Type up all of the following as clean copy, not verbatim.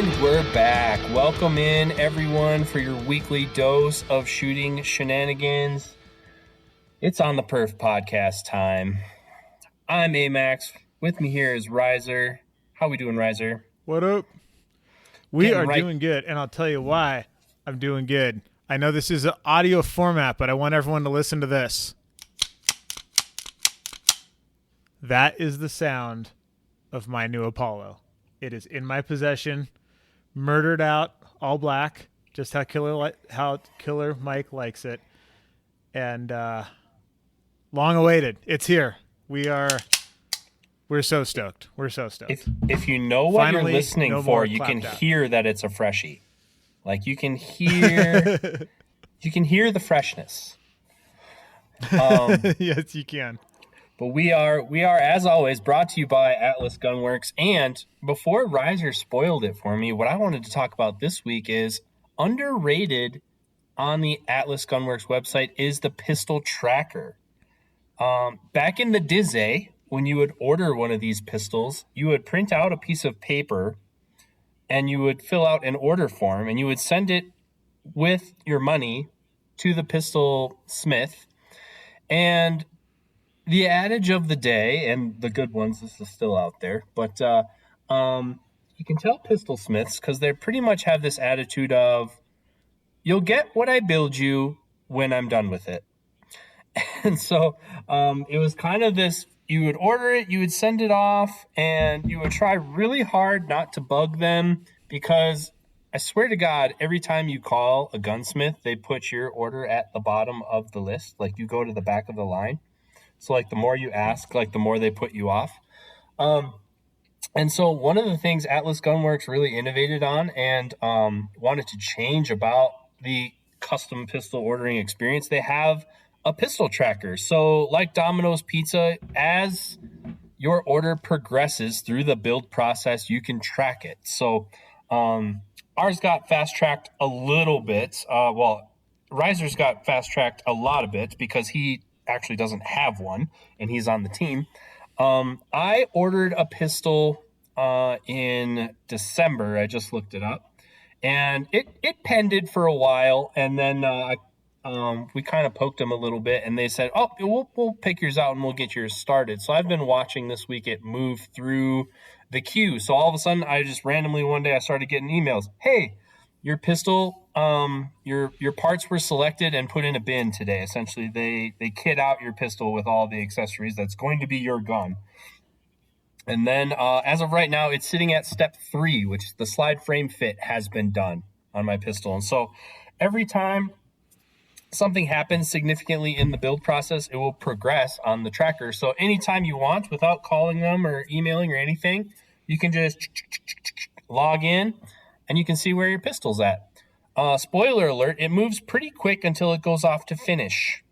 And we're back. Welcome in, everyone, for your weekly dose of shooting shenanigans. It's On the Perf podcast time. I'm Amax. With me here is Riser. How we doing, Riser? What up? We are doing good, and I'll tell you why I'm doing good. I know this is an audio format, but I want everyone to listen to this. That is the sound of my new Apollo. It is in my possession, murdered out, all black, just how Killer Mike likes it, and long awaited. It's here. We're so stoked. We're so stoked. If you know what Finally, you're listening for, you can hear that it's a freshie. Like you can hear the freshness. Yes, you can. But we are, as always, brought to you by Atlas Gunworks. And before Riser spoiled it for me, what I wanted to talk about this week is underrated on the Atlas Gunworks website is the pistol tracker. Back in the Dizzy, when you would order one of these pistols, you would print out a piece of paper and you would fill out an order form and you would send it with your money to the pistol smith. And the adage of the day, and the good ones, this is still out there, but you can tell pistol smiths because they pretty much have this attitude of, you'll get what I build you when I'm done with it. And so it was kind of this, you would order it, you would send it off, and you would try really hard not to bug them because I swear to God, every time you call a gunsmith, they put your order at the bottom of the list. Like you go to the back of the line. So, like, the more you ask, like, the more they put you off. And so one of the things Atlas Gunworks really innovated on and wanted to change about the custom pistol ordering experience, they have a pistol tracker. So, like Domino's Pizza, as your order progresses through the build process, you can track it. So, ours got fast-tracked a little bit. Riser's got fast-tracked a lot of it because he actually doesn't have one and he's on the team. I ordered a pistol in December. I just looked it up and it pended for a while, and then we kind of poked them a little bit and they said, we'll pick yours out and we'll get yours started. So I've been watching this week it move through the queue. So all of a sudden I just randomly one day I started getting emails. Hey, your pistol, your parts were selected and put in a bin today. Essentially, they kit out your pistol with all the accessories that's going to be your gun. And then, as of right now, it's sitting at step 3, which the slide frame fit has been done on my pistol. And so every time something happens significantly in the build process, it will progress on the tracker. So anytime you want, without calling them or emailing or anything, you can just log in and you can see where your pistol's at. Spoiler alert, it moves pretty quick until it goes off to finish.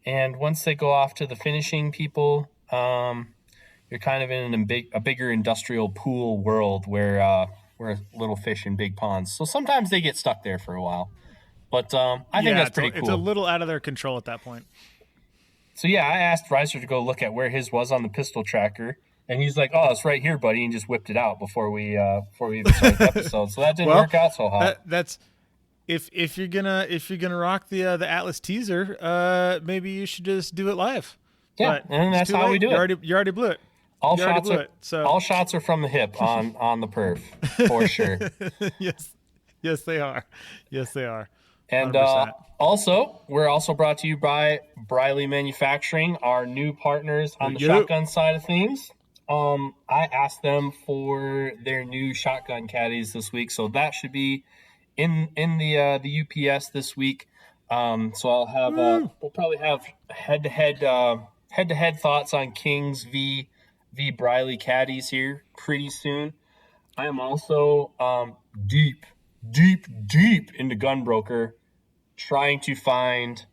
And once they go off to the finishing people, you're kind of in a bigger industrial pool world where we're little fish in big ponds. So sometimes they get stuck there for a while. But I think that's pretty cool. It's a little out of their control at that point. So yeah, I asked Riser to go look at where his was on the pistol tracker. And he's like, "Oh, it's right here, buddy," and just whipped it out before we even started the episode. So that didn't work out so hot. That's if you're gonna rock the Atlas teaser, maybe you should just do it live. Yeah, and that's how we do it. You already blew it. All shots are from the hip on the perf for sure. Yes, they are. Yes, they are. 100%. And also, we're also brought to you by Briley Manufacturing, our new partners on the shotgun side of things. I asked them for their new shotgun caddies this week, so that should be in the UPS this week. So I'll have we'll probably have head-to-head thoughts on Kings v Briley caddies here pretty soon. I am also deep into Gunbroker, trying to find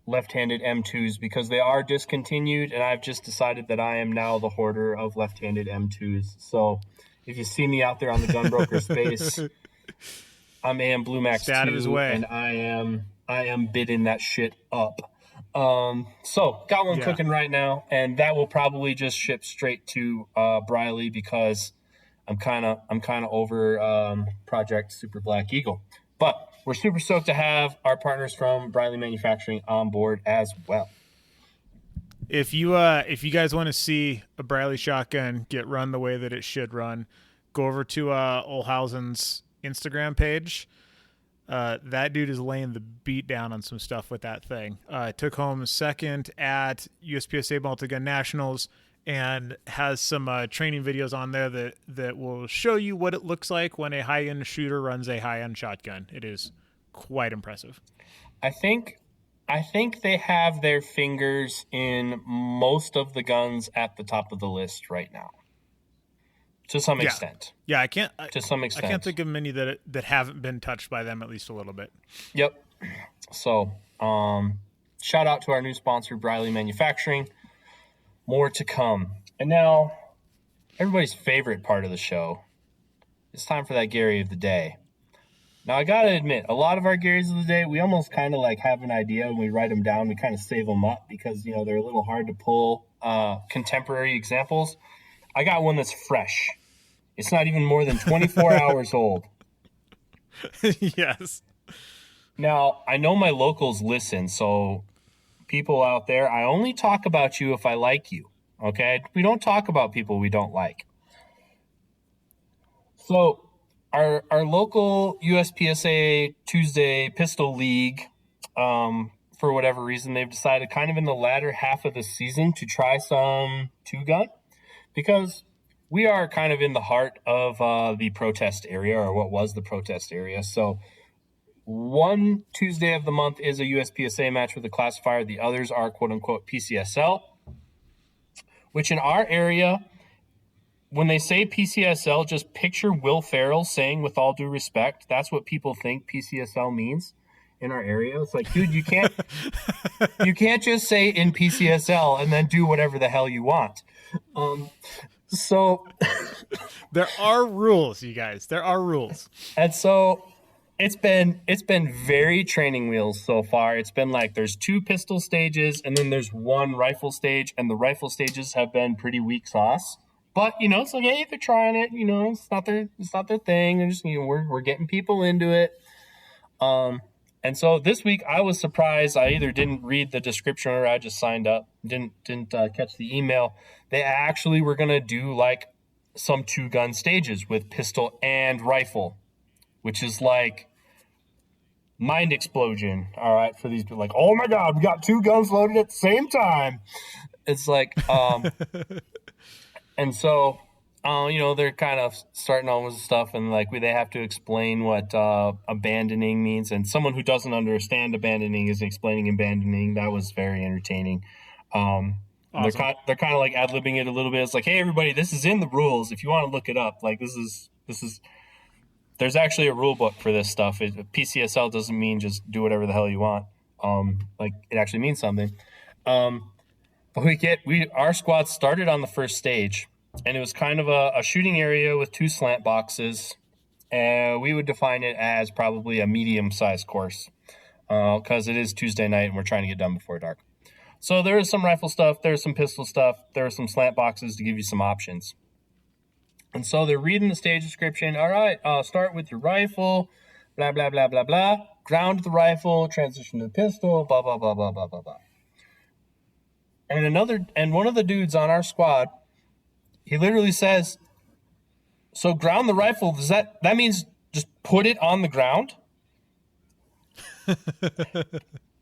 left-handed M2s because they are discontinued, and I've just decided that I am now the hoarder of left-handed M2s. So if you see me out there on the Gunbroker space, I'm AM Blue Max 2, and I am bidding that shit up. So got one cooking right now, and that will probably just ship straight to Briley because I'm kind of over Project Super Black Eagle. But we're super stoked to have our partners from Briley Manufacturing on board as well. If you guys want to see a Briley shotgun get run the way that it should run, go over to Olhausen's Instagram page. That dude is laying the beat down on some stuff with that thing. Took home second at USPSA Multi-Gun Nationals and has some training videos on there that will show you what it looks like when a high-end shooter runs a high-end shotgun. It is quite impressive. I think they have their fingers in most of the guns at the top of the list right now. To some extent. Yeah, I can't. To some extent. I can't think of many that haven't been touched by them at least a little bit. Yep. So, shout out to our new sponsor, Briley Manufacturing. More to come. And now, everybody's favorite part of the show. It's time for that Gary of the Day. Now, I got to admit, a lot of our Garys of the Day, we almost kind of like have an idea and we write them down. We kind of save them up because, you know, they're a little hard to pull contemporary examples. I got one that's fresh. It's not even more than 24 hours old. Yes. Now, I know my locals listen, so people out there, I only talk about you if I like you, okay? We don't talk about people we don't like. So, our local USPSA Tuesday Pistol League, for whatever reason, they've decided kind of in the latter half of the season to try some two-gun because we are kind of in the heart of the protest area, or what was the protest area. So one Tuesday of the month is a USPSA match with a classifier. The others are quote-unquote PCSL, which in our area, when they say PCSL, just picture Will Ferrell saying, with all due respect, that's what people think PCSL means in our area. It's like, dude, you can't just say in PCSL and then do whatever the hell you want. So there are rules, you guys. There are rules. And so it's been very training wheels so far. It's been like there's 2 pistol stages and then there's 1 rifle stage, and the rifle stages have been pretty weak sauce. But you know, it's like, hey, they're trying it. You know, it's not their thing. They're just, you know, we're getting people into it. And so this week I was surprised. I either didn't read the description or I just signed up. Didn't catch the email. They actually were gonna do like some 2-gun stages with pistol and rifle, which is like mind explosion. All right, for these people, like, oh my god, we got 2 guns loaded at the same time. It's like, and so. You know, they're kind of starting on with stuff, and like they have to explain what abandoning means. And someone who doesn't understand abandoning is explaining abandoning. That was very entertaining. Awesome. They're kind of like ad-libbing it a little bit. It's like, hey, everybody, this is in the rules. If you want to look it up, like this is. There's actually a rule book for this stuff. PCSL doesn't mean just do whatever the hell you want. Like it actually means something. But our squad started on the first stage. And it was kind of a shooting area with 2 slant boxes. And we would define it as probably a medium-sized course because it is Tuesday night and we're trying to get done before dark. So there is some rifle stuff, there's some pistol stuff, there are some slant boxes to give you some options. And so they're reading the stage description. All right, start with your rifle, blah, blah, blah, blah, blah. Ground the rifle, transition to the pistol, blah, blah, blah, blah, blah, blah, blah. And one of the dudes on our squad, he literally says, so ground the rifle, that means just put it on the ground?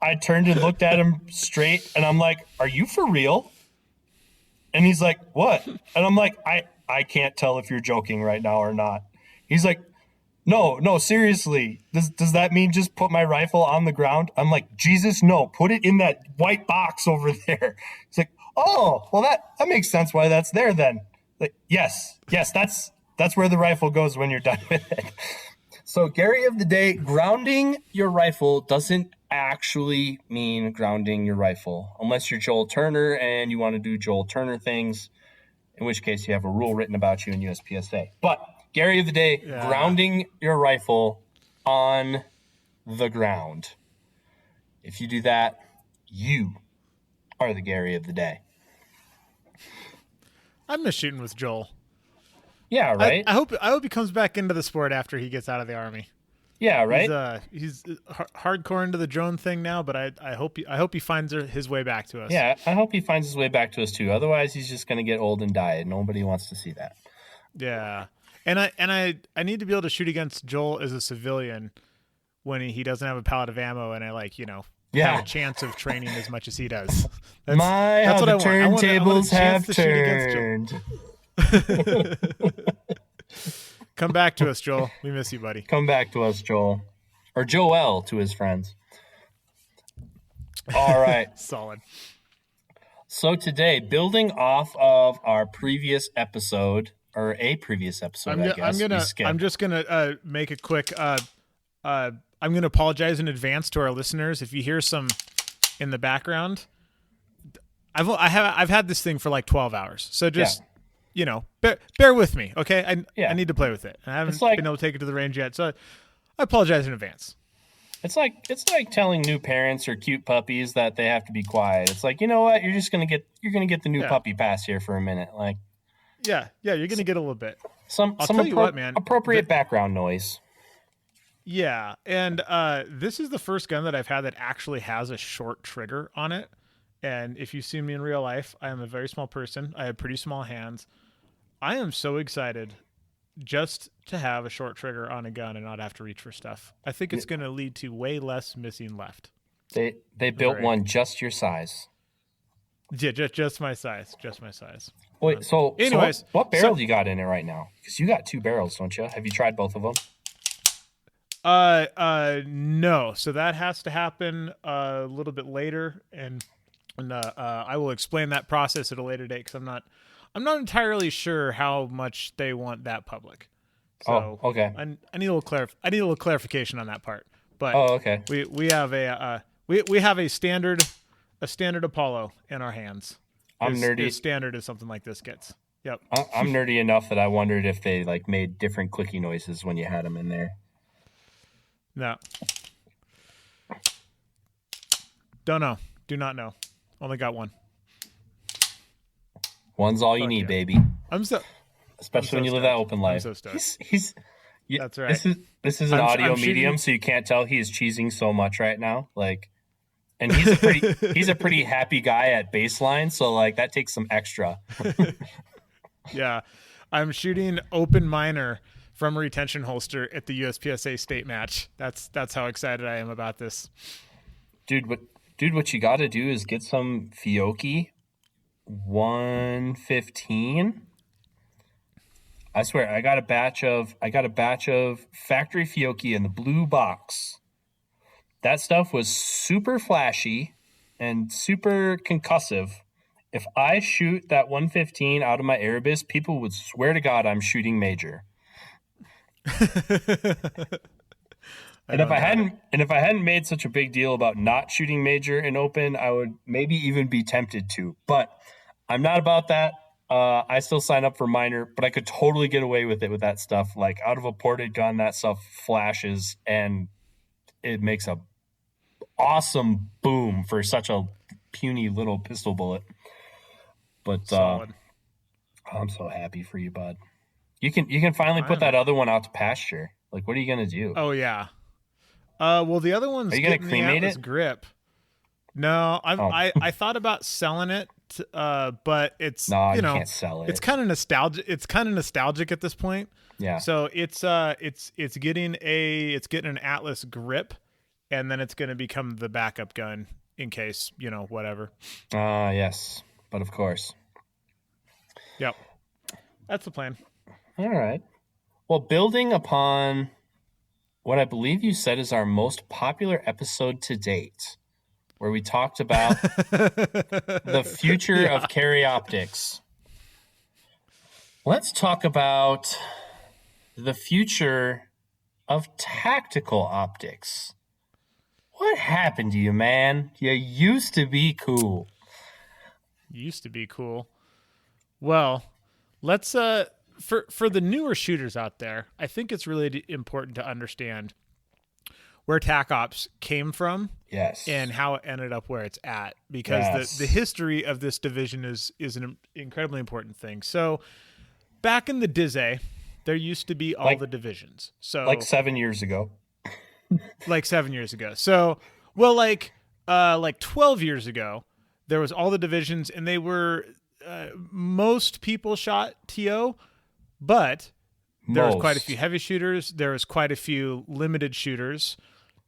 I turned and looked at him straight, and I'm like, are you for real? And he's like, what? And I'm like, I can't tell if you're joking right now or not. He's like, no, seriously. Does that mean just put my rifle on the ground? I'm like, Jesus, no, put it in that white box over there. He's like, oh, well, that makes sense why that's there then. Like, yes, that's where the rifle goes when you're done with it. So Gary of the Day, grounding your rifle doesn't actually mean grounding your rifle, unless you're Joel Turner and you want to do Joel Turner things, in which case you have a rule written about you in USPSA. But Gary of the Day, grounding your rifle on the ground. If you do that, you are the Gary of the Day. I miss shooting with Joel. Yeah, right. I hope he comes back into the sport after he gets out of the Army. Yeah, right. He's hardcore into the drone thing now, but I hope he finds his way back to us. Yeah, I hope he finds his way back to us too. Otherwise, he's just going to get old and die, and nobody wants to see that. Yeah, and I need to be able to shoot against Joel as a civilian when he doesn't have a pallet of ammo, and I have a chance of training as much as he does. That's what I want. Turntables have turned. Come back to us, Joel. We miss you, buddy. Come back to us, Joel. Or Joel to his friends. All right. Solid. So today, building off of our previous episode, or a previous episode, I'm just gonna make a quick. I'm gonna apologize in advance to our listeners if you hear some in the background. I've had this thing for like 12 hours, so just. Bear with me, okay? I need to play with it. I haven't been able to take it to the range yet, so I apologize in advance. It's like telling new parents or cute puppies that they have to be quiet. It's like, you know what? You're gonna get the new puppy pass here for a minute. Like, yeah, you're gonna get a little bit. I'll tell you what, man. Appropriate background noise. Yeah, and this is the first gun that I've had that actually has a short trigger on it. And if you see me in real life, I am a very small person. I have pretty small hands. I am so excited just to have a short trigger on a gun and not have to reach for stuff. I think it's going to lead to way less missing left. They built one just your size. Yeah, just my size. Just my size. Wait, so what barrel do you got in it right now? Because you got 2 barrels, don't you? Have you tried both of them? No. So that has to happen a little bit later, and I will explain that process at a later date because I'm not entirely sure how much they want that public. So okay. I need a little clarification on that part. But okay. We have a standard Apollo in our hands. I'm nerdy. As standard as something like this gets. Yep. I'm nerdy enough that I wondered if they made different clicky noises when you had them in there. No. Don't know. Do not know. Only got one. One's all you need, baby. Especially when you live that open life. I'm so stoked. He's That's right. This is an audio medium, so you can't tell he is cheesing so much right now. And he's a pretty happy guy at baseline, so that takes some extra. Yeah. I'm shooting open minor from a retention holster at the USPSA state match. That's how excited I am about this. Dude, what you got to do is get some Fiocchi 115. I swear, I got a batch of factory Fiocchi in the blue box. That stuff was super flashy and super concussive. If I shoot that 115 out of my Erebus, people would swear to God I'm shooting major. And if I hadn't made such a big deal about not shooting major in open, I would maybe even be tempted to. But I'm not about that. I still sign up for minor, but I could totally get away with it with that stuff. Out of a ported gun, that stuff flashes and it makes a awesome boom for such a puny little pistol bullet. But I'm so happy for you, bud. You can finally put that other one out to pasture. What are you gonna do? Oh yeah. Well, the other one's getting the Atlas grip. No, I thought about selling it, but it's you can't sell it. It's kind of nostalgic. It's kind of nostalgic at this point. Yeah. So it's getting an Atlas grip, and then it's going to become the backup gun in case whatever. Yes, but of course. Yep. That's the plan. All right. Well, building upon what I believe you said is our most popular episode to date, where we talked about the future of carry optics. Let's talk about the future of tactical optics. What happened to you, man? You used to be cool. Well, let's for the newer shooters out there, I think it's really important to understand where TacOps came from, yes, and how it ended up where it's at, because the history of this division is an incredibly important thing. So back in the Dizzy, there used to be all the divisions. So like 7 years ago. Like 7 years ago. So, well, like 12 years ago, there was all the divisions, and they were most people shot TO, but there was quite a few heavy shooters. There was quite a few limited shooters.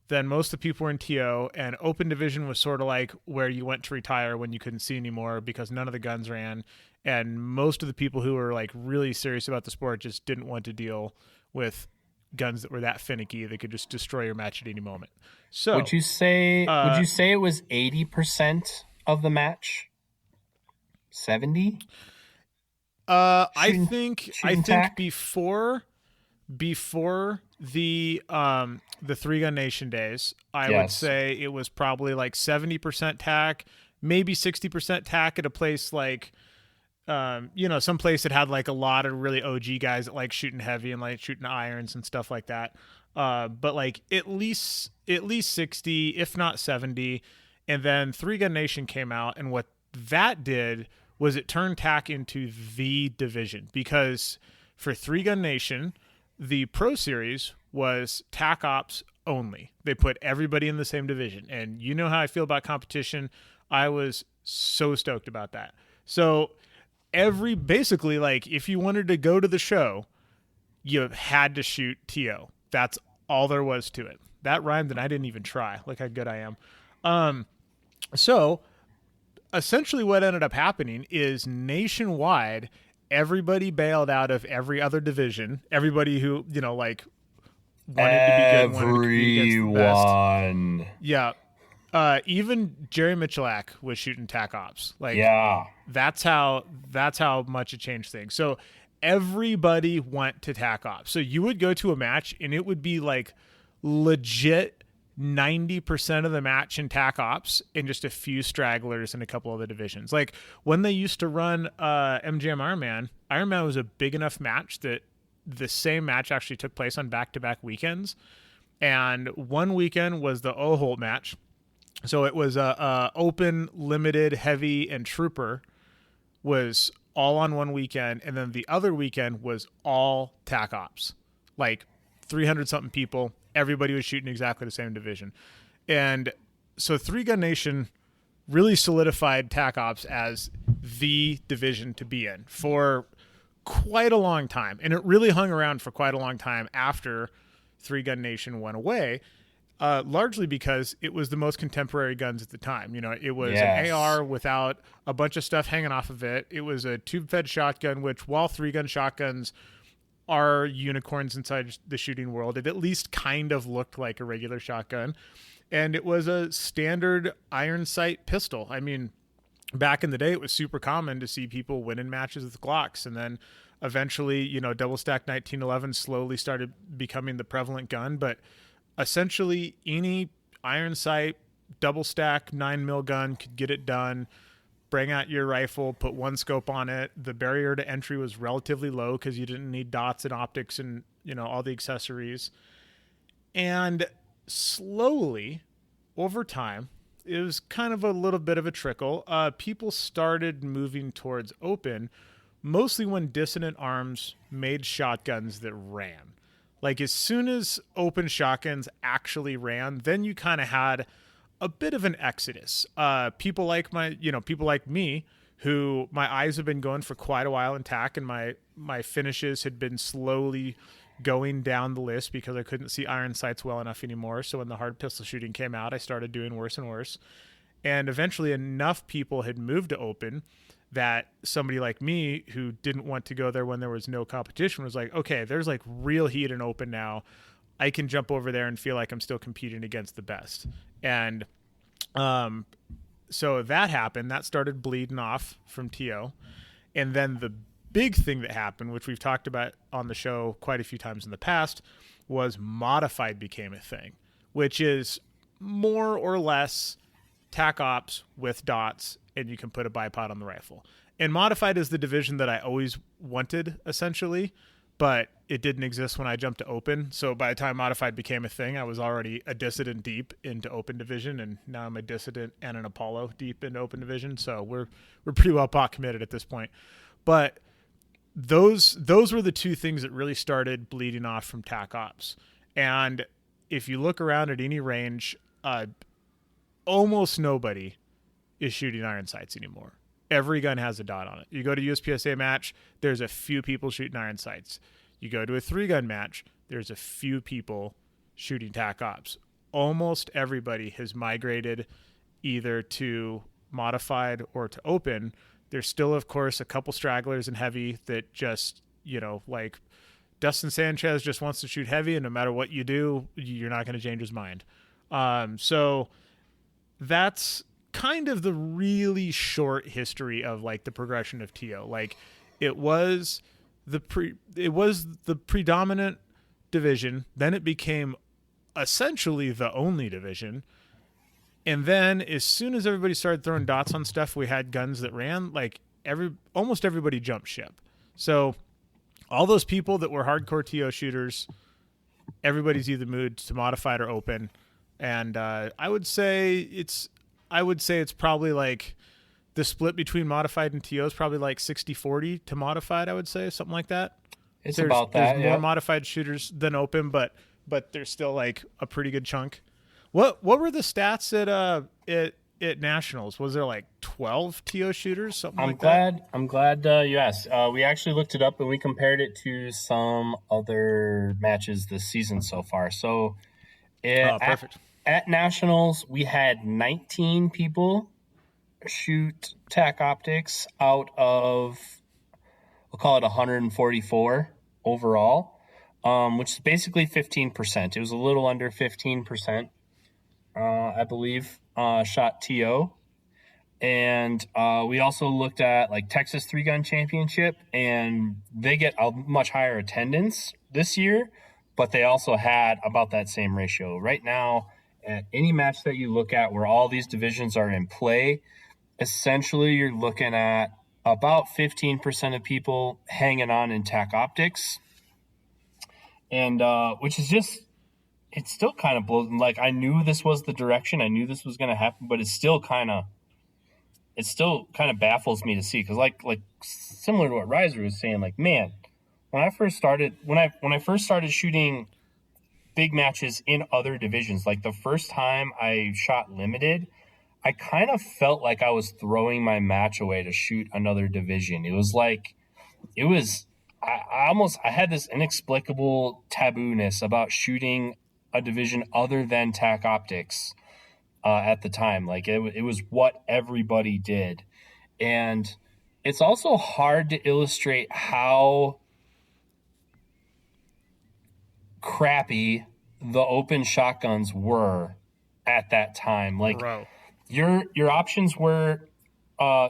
Then most of the people were in TO, and open division was sort of like where you went to retire when you couldn't see anymore because none of the guns ran, and most of the people who were like really serious about the sport just didn't want to deal with guns that were that finicky that could just destroy your match at any moment. So would you say it was 80% of the match? 70? I think before the 3-Gun Nation days, I would say it was probably like 70% tack, maybe 60% tack at a place like some place that had like a lot of really OG guys that like shooting heavy and like shooting irons and stuff like that. But like at least 60, if not 70. And then 3-Gun Nation came out, and what that did was it turned tack into the division, because for 3-Gun Nation, the Pro Series was TacOps only. They put everybody in the same division. And you know how I feel about competition. I was so stoked about that. So basically, like, if you wanted to go to the show, you had to shoot TO. That's all there was to it. That rhymed, and I didn't even try. Look how good I am. So essentially what ended up happening is nationwide, everybody bailed out of every other division. Everybody who, like, wanted to be good, wanted to compete against the best. Yeah. Even Jerry Michalak was shooting TacOps. Like, yeah, that's how much it changed things. So everybody went to TacOps. So you would go to a match, and it would be like legit 90% of the match in TacOps and just a few stragglers in a couple of the divisions. Like when they used to run MGM Iron Man was a big enough match that the same match actually took place on back-to-back weekends. And one weekend was the O-Holt match. So it was open, limited, heavy, and trooper was all on one weekend. And then the other weekend was all TacOps. Like 300-something people. Everybody was shooting exactly the same division. And so 3-Gun Nation really solidified TacOps as the division to be in for quite a long time. And it really hung around for quite a long time after 3-Gun Nation went away, largely because it was the most contemporary guns at the time. It was an AR without a bunch of stuff hanging off of it. It was a tube-fed shotgun, which, while 3-gun shotguns are unicorns inside the shooting world, it at least kind of looked like a regular shotgun. And it was a standard iron sight pistol. I mean, back in the day, it was super common to see people winning matches with Glocks. And then eventually, double stack 1911 slowly started becoming the prevalent gun. But essentially, any iron sight, double stack 9mm gun could get it done. Bring out your rifle, put one scope on it. The barrier to entry was relatively low because you didn't need dots and optics and, all the accessories. And slowly, over time, it was kind of a little bit of a trickle. People started moving towards open, mostly when Dissonant Arms made shotguns that ran. Like, as soon as open shotguns actually ran, then you kind of had a bit of an exodus. People like me, who my eyes have been going for quite a while in TAC, and my finishes had been slowly going down the list because I couldn't see iron sights well enough anymore. So when the hard pistol shooting came out, I started doing worse and worse. And eventually enough people had moved to open that somebody like me, who didn't want to go there when there was no competition, was like, okay, there's like real heat in open now. I can jump over there and feel like I'm still competing against the best. And so that happened. That started bleeding off from TO. And then the big thing that happened, which we've talked about on the show quite a few times in the past, was modified became a thing, which is more or less TacOps with dots, and you can put a bipod on the rifle. And modified is the division that I always wanted, essentially, but it didn't exist when I jumped to open. So by the time modified became a thing, I was already a dissident deep into open division, and now I'm a dissident and an Apollo deep into open division. So we're pretty well pot committed at this point. But those were the two things that really started bleeding off from TacOps. And if you look around at any range, almost nobody is shooting iron sights anymore. Every gun has a dot on it. You go to USPSA match, there's a few people shooting iron sights. You go to a 3-gun match, there's a few people shooting TacOps. Almost everybody has migrated either to modified or to open. There's still, of course, a couple stragglers in heavy that just, like Dustin Sanchez just wants to shoot heavy, and no matter what you do, you're not going to change his mind. So that's kind of the really short history of like the progression of TO. Like it was the predominant division, then it became essentially the only division. And then as soon as everybody started throwing dots on stuff, we had guns that ran, like almost everybody jumped ship. So all those people that were hardcore TO shooters, everybody's either moved to modified or open. And I would say it's probably like the split between modified and TO is probably like 60-40 to modified, I would say, something like that. There's more modified shooters than open, but there's still like a pretty good chunk. What were the stats at Nationals? Was there like 12 TO shooters, something like that? I'm glad you asked. We actually looked it up and we compared it to some other matches this season so far. So perfect. At Nationals, we had 19 people shoot TAC optics out of, we'll call it 144 overall, which is basically 15%. It was a little under 15%. I believe, shot TO. And we also looked at like Texas 3-gun championship, and they get a much higher attendance this year, but they also had about that same ratio. Right now, at any match that you look at where all these divisions are in play, essentially you're looking at about 15% of people hanging on in TAC optics. And which is just, it still kind of blows. Like, I knew this was the direction. I knew this was going to happen, but it still kind of baffles me to see. Cause like similar to what Riser was saying, like, man, when I first started shooting big matches in other divisions, like the first time I shot limited, I kind of felt like I was throwing my match away to shoot another division. It was like, I had this inexplicable taboo-ness about shooting a division other than TAC optics at the time. Like it was what everybody did. And it's also hard to illustrate how crappy the open shotguns were at that time. Like, Bro. Your options were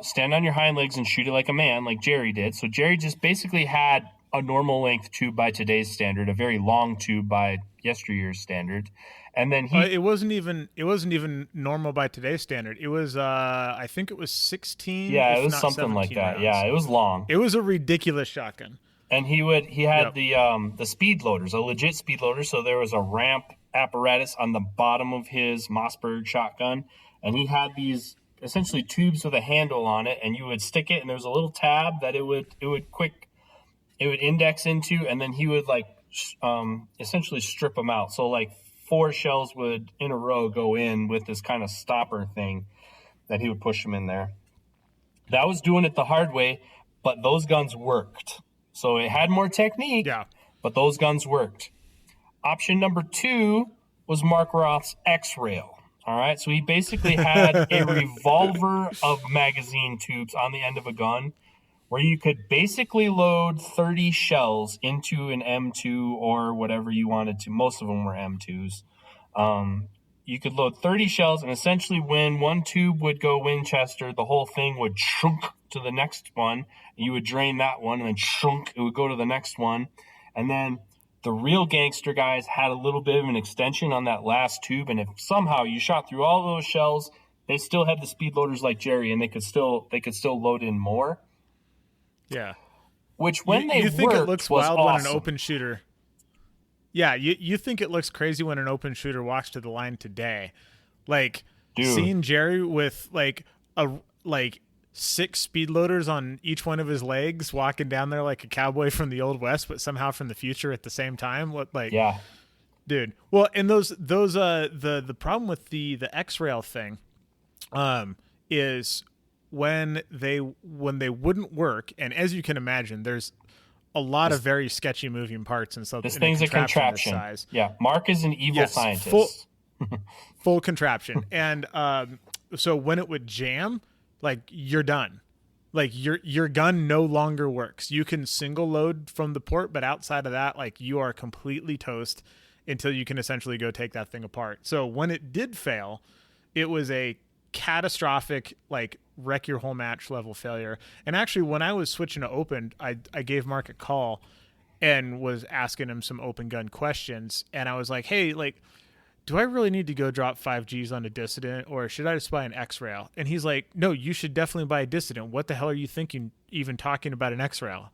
stand on your hind legs and shoot it like a man, like Jerry did. So Jerry just basically had a normal length tube by today's standard, a very long tube by yesteryear's standard, and then it wasn't even normal by today's standard. It was I think it was 16. Yeah, it was something like that. Rounds. Yeah, it was long. It was a ridiculous shotgun. And he had the speed loaders, a legit speed loader. So there was a ramp apparatus on the bottom of his Mossberg shotgun, and he had these essentially tubes with a handle on it, and you would stick it, and there was a little tab that it would index into, and then he would like essentially strip them out. So like 4 shells would in a row go in with this kind of stopper thing that he would push them in there. That was doing it the hard way, but those guns worked. So it had more technique, but those guns worked. Option number 2 was Mark Roth's X-Rail. All right, so he basically had a revolver of magazine tubes on the end of a gun where you could basically load 30 shells into an M2 or whatever you wanted to. Most of them were M2s. You could load 30 shells, and essentially when one tube would go Winchester, the whole thing would chunk to the next one. And you would drain that one, and then chunk, it would go to the next one. And then the real gangster guys had a little bit of an extension on that last tube, and if somehow you shot through all those shells, they still had the speed loaders like Jerry, and they could still load in more. Yeah. Which when you think it looks wild awesome. When an open shooter. Yeah, you think it looks crazy when an open shooter walks to the line today. Like, Dude. Seeing Jerry with like 6 speed loaders on each one of his legs, walking down there like a cowboy from the Old West, but somehow from the future at the same time. What, like, Yeah. dude? Well, and the problem with the X-Rail thing, is when they wouldn't work, and as you can imagine, there's a lot of very sketchy moving parts and stuff. This thing's a contraption. Size. Yeah, Mark is an evil scientist. Full contraption, and so when it would jam, like, you're done. Like, your gun no longer works. You can single load from the port, but outside of that, like, you are completely toast until you can essentially go take that thing apart. So when it did fail, it was a catastrophic, like, wreck your whole match level failure. And actually, when I was switching to open, I gave Mark a call and was asking him some open gun questions. And I was like, hey, like, do I really need to go drop 5Gs on a Dissident, or should I just buy an X-Rail? And he's like, no, you should definitely buy a Dissident. What the hell are you thinking even talking about an X-Rail?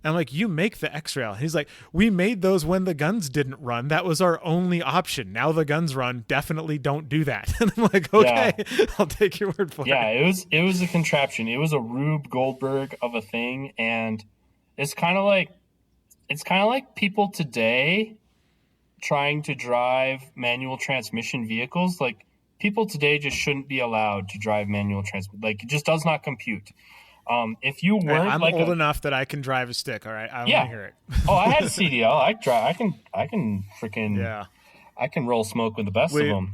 And I'm like, you make the X-Rail. He's like, we made those when the guns didn't run. That was our only option. Now the guns run. Definitely don't do that. And I'm like, okay, yeah. I'll take your word for it. Yeah, it was a contraption. It was a Rube Goldberg of a thing, and it's kind of like people today trying to drive manual transmission vehicles. Like, people today just shouldn't be allowed to drive manual transmission. Like, it just does not compute. If you weren't, I'm old enough that I can drive a stick. All right, I want to hear it. Oh, I had a CDL. I can freaking I can roll smoke with the best of them.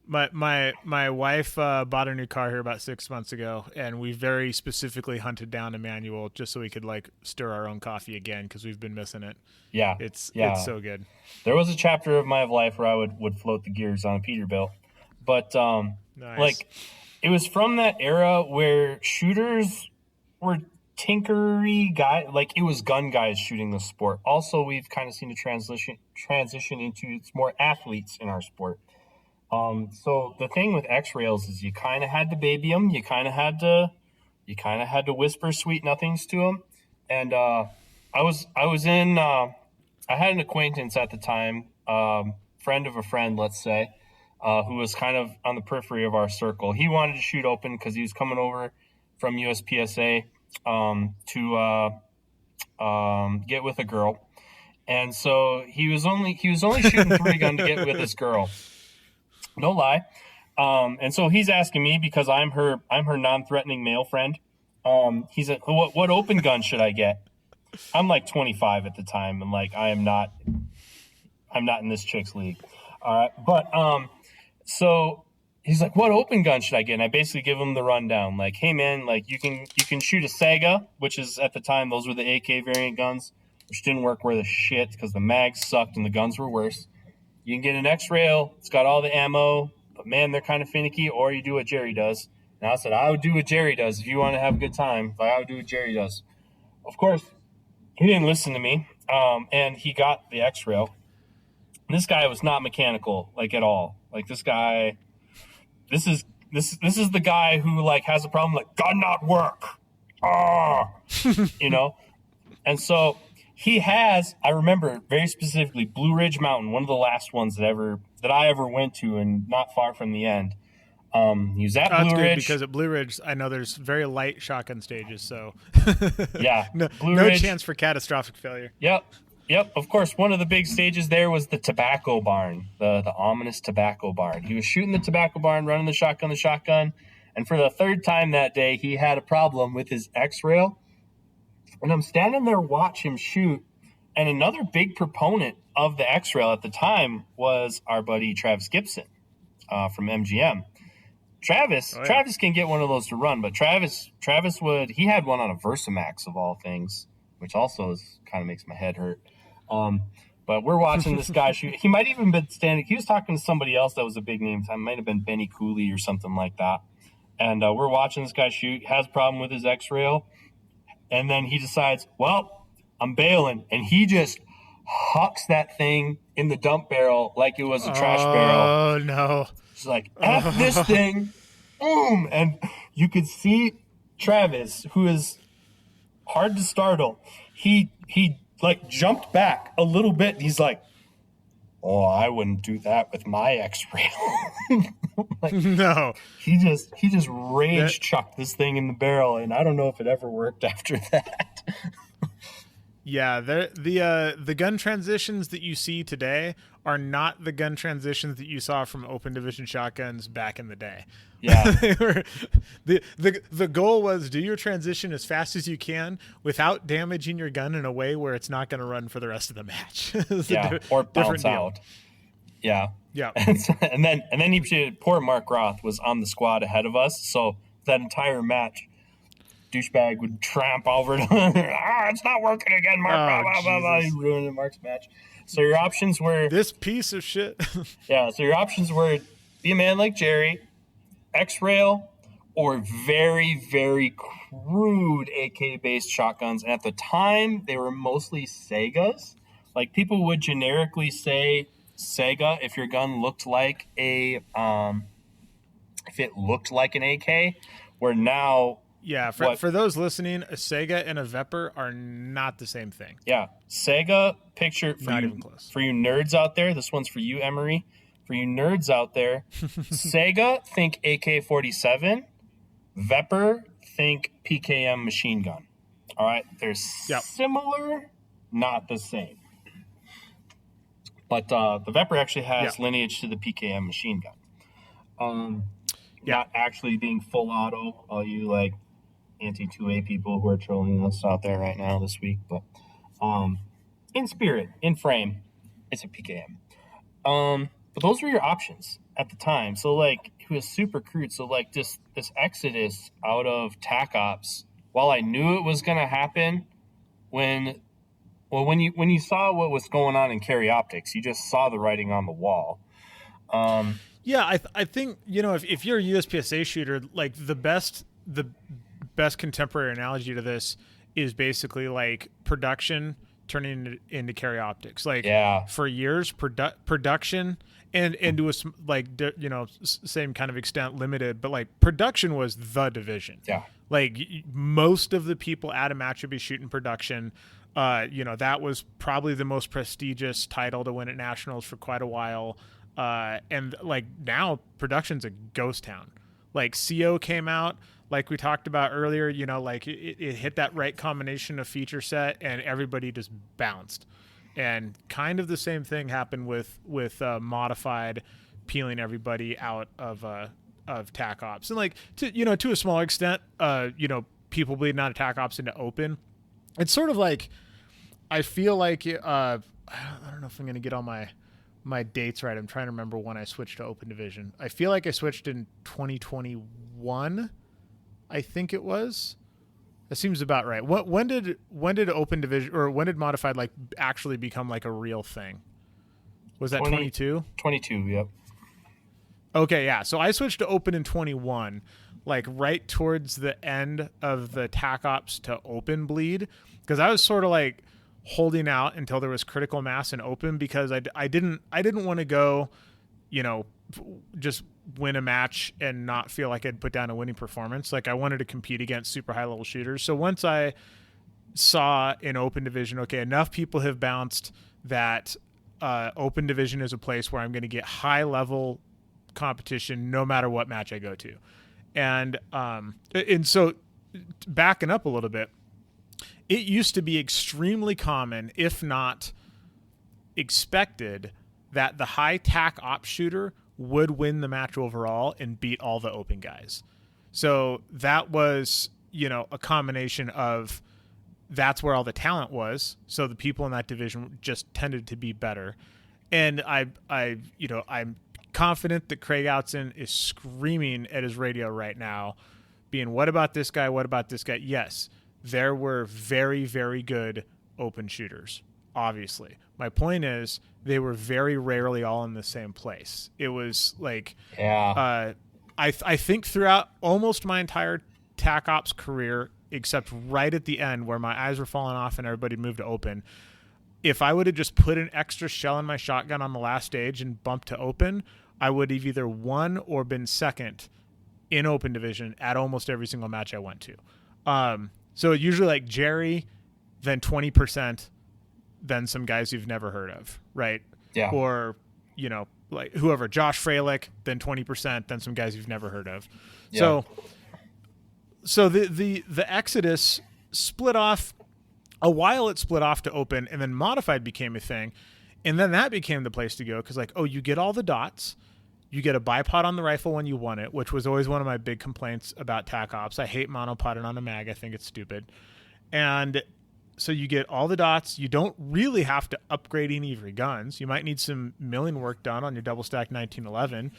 My wife bought a new car here about 6 months ago, and we very specifically hunted down a manual just so we could, like, stir our own coffee again, because we've been missing it. Yeah, it's so good. There was a chapter of my life where I would float the gears on a Peterbilt, but nice. Like, it was from that era where shooters were tinkery guy, like, it was gun guys shooting the sport. Also, we've kind of seen a transition into it's more athletes in our sport. So the thing with X-Rails is you kind of had to baby them. You kind of had to whisper sweet nothings to them. And I had an acquaintance at the time, friend of a friend, let's say, who was kind of on the periphery of our circle. He wanted to shoot open because he was coming over from USPSA to get with a girl. And so he was only shooting 3-gun to get with this girl. No lie. And so he's asking me, because I'm her non-threatening male friend. He's like, what open gun should I get? I'm like 25 at the time, and like I'm not in this chick's league. So he's like, what open gun should I get? And I basically give him the rundown. Like, hey man, like you can shoot a Sega, which is, at the time, those were the AK variant guns, which didn't work worth a shit because the mags sucked and the guns were worse. You can get an X-Rail. It's got all the ammo, but man, they're kind of finicky. Or you do what Jerry does. And I said, I would do what Jerry does. If you want to have a good time, I would do what Jerry does. Of course, he didn't listen to me. And he got the X-Rail. This guy was not mechanical, like, at all. Like, this guy, this is the guy who, like, has a problem, like, gun not work. You know? And so he has, I remember very specifically, Blue Ridge Mountain, one of the last ones that I ever went to, and not far from the end. He was at Blue Ridge. Because at Blue Ridge, I know there's very light shotgun stages, so yeah, no chance for catastrophic failure. Yep. Of course, one of the big stages there was the tobacco barn, the ominous tobacco barn. He was shooting the tobacco barn, running the shotgun, and for the third time that day, he had a problem with his X-Rail. And I'm standing there watch him shoot, and another big proponent of the X-Rail at the time was our buddy Travis Gibson from MGM. Travis can get one of those to run, but Travis he had one on a Versamax of all things, which also kind of makes my head hurt. But we're watching this guy shoot. He might even been standing. He was talking to somebody else that was a big name. It might have been Benny Cooley or something like that. And we're watching this guy shoot. Has a problem with his X-Rail, and then he decides, well, I'm bailing, and he just hucks that thing in the dump barrel like it was a trash barrel. Oh no! It's like, F this thing, boom, and you could see Travis, who is hard to startle. He like jumped back a little bit. And he's like, oh, I wouldn't do that with my X-Rail. Like, No. he just rage chucked this thing in the barrel, and I don't know if it ever worked after that. Yeah, the gun transitions that you see today are not the gun transitions that you saw from open division shotguns back in the day. Yeah. The goal was do your transition as fast as you can without damaging your gun in a way where it's not going to run for the rest of the match. Yeah, or bounce out. Yeah. Yeah. and then poor Mark Roth was on the squad ahead of us, so that entire match, douchebag would tramp over to it's not working again, Mark. Oh, blah, blah, blah. He ruined Mark's match. So your options were this piece of shit. Yeah, so your options were be a man like Jerry, X-Rail, or very, very crude AK-based shotguns. And at the time, they were mostly Segas. Like, people would generically say Sega if your gun looked like if it looked like an AK, where now... Yeah, for those listening, a Sega and a Vepr are not the same thing. Yeah, Sega, picture... Not even close. For you nerds out there, this one's for you, Emery. For you nerds out there, Sega, think AK-47. Vepr, think PKM machine gun. All right, they're similar, not the same. But the Vepr actually has lineage to the PKM machine gun. Not actually being full auto. All you like anti-2A people who are trolling us out there right now this week, but in spirit, in frame, it's a PKM. But those were your options at the time. So like it was super crude. So like this exodus out of TacOps, while I knew it was gonna happen, when you saw what was going on in carry optics, you just saw the writing on the wall. Yeah, I think, you know, if you're a USPSA shooter, like the best contemporary analogy to this is basically like production turning into carry optics. Like for years, production and to a same kind of extent limited, but like production was the division. Yeah, like most of the people at a match would be shooting production. That was probably the most prestigious title to win at nationals for quite a while. And like now production's a ghost town. Like CO came out, like we talked about earlier, you know, like it hit that right combination of feature set and everybody just bounced. And kind of the same thing happened with modified peeling everybody out of TacOps. And like to a smaller extent, people bleeding out of TacOps into open. It's sort of like, I feel like I don't know if I'm going to get all my dates right. I'm trying to remember when I switched to open division. I feel like I switched in 2021. I think it was. That seems about right. When did open division, or when did modified like actually become like a real thing? Was that 22? 22, yep. Okay, yeah. So I switched to open in 21, like right towards the end of the TacOps to open bleed, because I was sort of like holding out until there was critical mass in open, because I didn't want to go, just win a match and not feel like I'd put down a winning performance. Like I wanted to compete against super high level shooters. So once I saw in open division, okay, enough people have bounced that open division is a place where I'm going to get high level competition no matter what match I go to. And so backing up a little bit, it used to be extremely common, if not expected, that the high TacOps shooter would win the match overall and beat all the open guys. So that was, a combination of that's where all the talent was. So the people in that division just tended to be better. And I'm confident that Craig Outson is screaming at his radio right now, being, what about this guy? What about this guy? Yes, there were very, very good open shooters, obviously. My point is they were very rarely all in the same place. It was like, I think throughout almost my entire TacOps career, except right at the end where my eyes were falling off and everybody moved to open, if I would have just put an extra shell in my shotgun on the last stage and bumped to open, I would have either won or been second in open division at almost every single match I went to. So usually like Jerry, then 20%, then some guys you've never heard of, right? Yeah. or, like whoever, Josh Fralick, then 20%, then some guys you've never heard of. Yeah. So the Exodus split off a while. It split off to open, and then modified became a thing, and then that became the place to go because, like, oh, you get all the dots, you get a bipod on the rifle when you want it, which was always one of my big complaints about TacOps. I hate monopoding on a mag. I think it's stupid. And so you get all the dots. You don't really have to upgrade any of your guns. You might need some milling work done on your double stack 1911.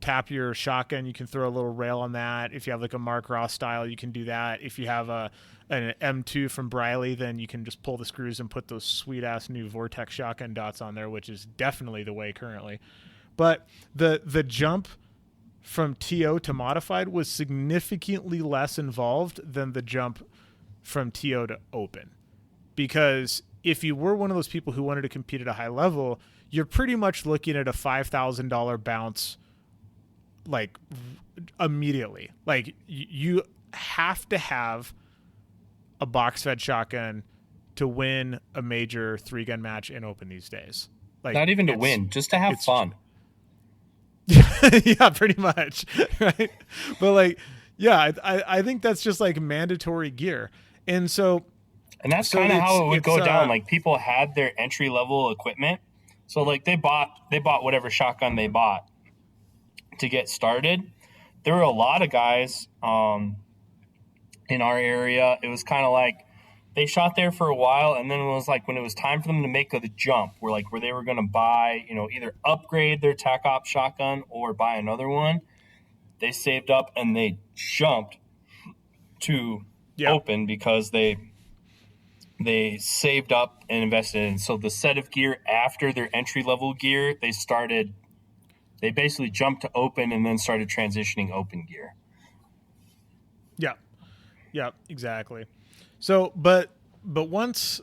Tap your shotgun, you can throw a little rail on that. If you have like a Mark Ross style, you can do that. If you have an M2 from Briley, then you can just pull the screws and put those sweet ass new Vortex shotgun dots on there, which is definitely the way currently. But the jump from TO to modified was significantly less involved than the jump from TO to open. Because if you were one of those people who wanted to compete at a high level, you're pretty much looking at a $5,000 bounce like immediately. Like you have to have a box fed shotgun to win a major 3-gun match in open these days. Like not even to win, just to have fun. Yeah, pretty much. Right. But like, yeah, I think that's just like mandatory gear. And that's kind of how it would go down. Like people had their entry level equipment. So like they bought whatever shotgun they bought to get started. There were a lot of guys in our area. It was kind of like they shot there for a while, and then it was like when it was time for them to make the jump, where they were going to buy, either upgrade their TacOps shotgun or buy another one. They saved up and they jumped to open because they saved up and invested in. So the set of gear after their entry level gear, they basically jumped to open and then started transitioning open gear. Yeah, exactly. So, but once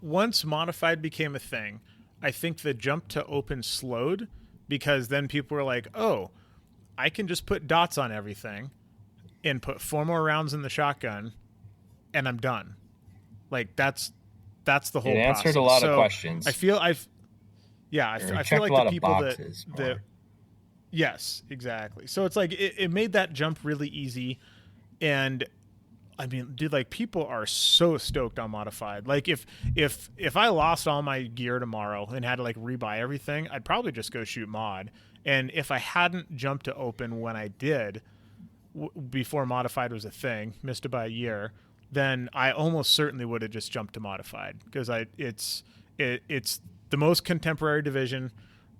modified became a thing, I think the jump to open slowed because then people were like, oh, I can just put dots on everything and put 4 more rounds in the shotgun and I'm done. Like that's the whole process. It answered a lot of questions. I feel like the people that yes, exactly. So it's like it made that jump really easy. And I mean, dude, like people are so stoked on modified. Like if I lost all my gear tomorrow and had to like rebuy everything, I'd probably just go shoot mod. And if I hadn't jumped to open when I did before modified was a thing, missed it by a year, then I almost certainly would have just jumped to modified because it's the most contemporary division.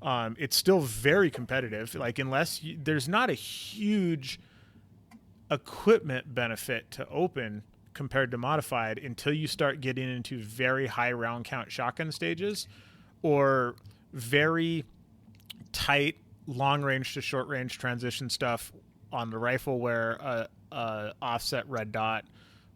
It's still very competitive. Like there's not a huge equipment benefit to open compared to modified until you start getting into very high round count shotgun stages or very tight long range to short range transition stuff on the rifle where a offset red dot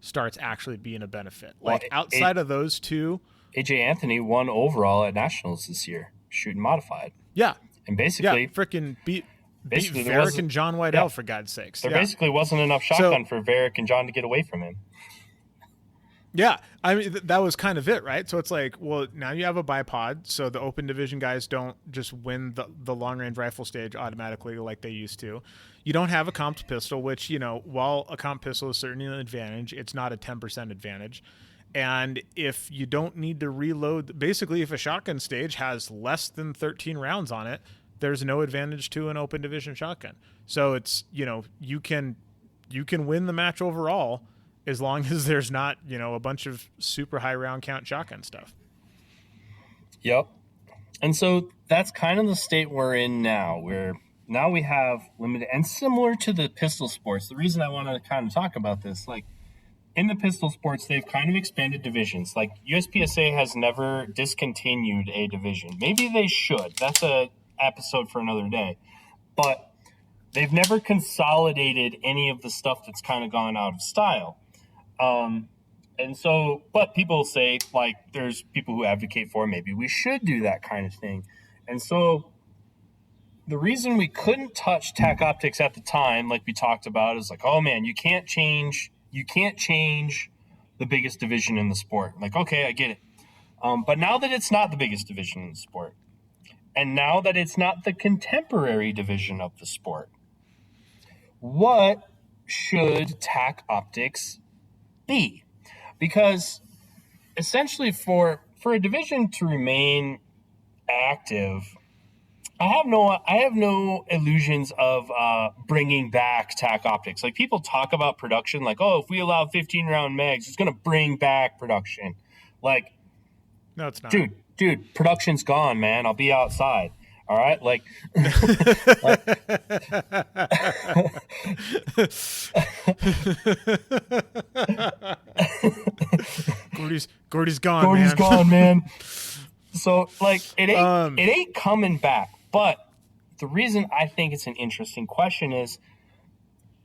starts actually being a benefit. Like outside of those two, AJ Anthony won overall at nationals this year shooting modified. Yeah. And basically freaking beat Varric and John Whitell, for God's sakes. There basically wasn't enough shotgun for Varric and John to get away from him. Yeah, I mean, that was kind of it, right? So it's like, well, now you have a bipod, so the open division guys don't just win the long-range rifle stage automatically like they used to. You don't have a comped pistol, which, while a comp pistol is certainly an advantage, it's not a 10% advantage. And if you don't need to reload, basically if a shotgun stage has less than 13 rounds on it, there's no advantage to an open division shotgun. So it's, you can win the match overall as long as there's not, a bunch of super high round count shotgun stuff. Yep. And so that's kind of the state we're in now, where now we have limited, and similar to the pistol sports. The reason I want to kind of talk about this, like in the pistol sports, they've kind of expanded divisions. Like USPSA has never discontinued a division. Maybe they should. That's a episode for another day. But they've never consolidated any of the stuff that's kind of gone out of style. And so, but people say, like, there's people who advocate for maybe we should do that kind of thing. And so the reason we couldn't touch TAC Optics at the time, like we talked about, is like, oh man, you can't change the biggest division in the sport. Like, okay, I get it. But now that it's not the biggest division in the sport, and now that it's not the contemporary division of the sport, what should TAC Optics be? Because essentially for a division to remain active, I have no illusions of bringing back TAC Optics. Like, people talk about production, like, oh, if we allow 15 round mags, it's going to bring back production. Like, No, it's not. Dude, production's gone, man. I'll be outside. All right, like, Gordy's gone. Gordy's man. gone, man. So, like, it ain't coming back. But the reason I think it's an interesting question is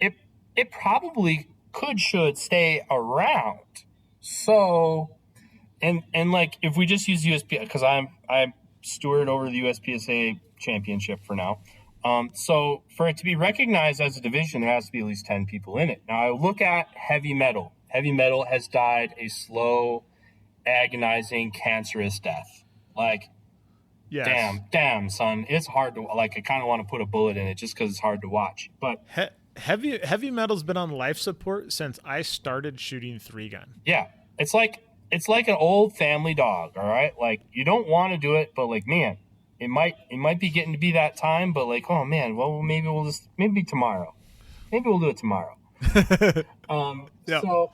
it probably should stay around. So, and like, if we just use USP, because I'm steward over the USPSA championship for now. So for it to be recognized as a division, there has to be at least 10 people in it. Now, I look at heavy metal. Heavy metal has died a slow, agonizing, cancerous death. Like, Yes. damn, son. It's hard to, like, I kind of want to put a bullet in it just because it's hard to watch. But heavy metal's been on life support since I started shooting 3-gun. Yeah, it's like an old family dog. All right, like, you don't want to do it, but, like, man, it might be getting to be that time. But, like, oh man, well, maybe tomorrow. Maybe we'll do it tomorrow. Yep. So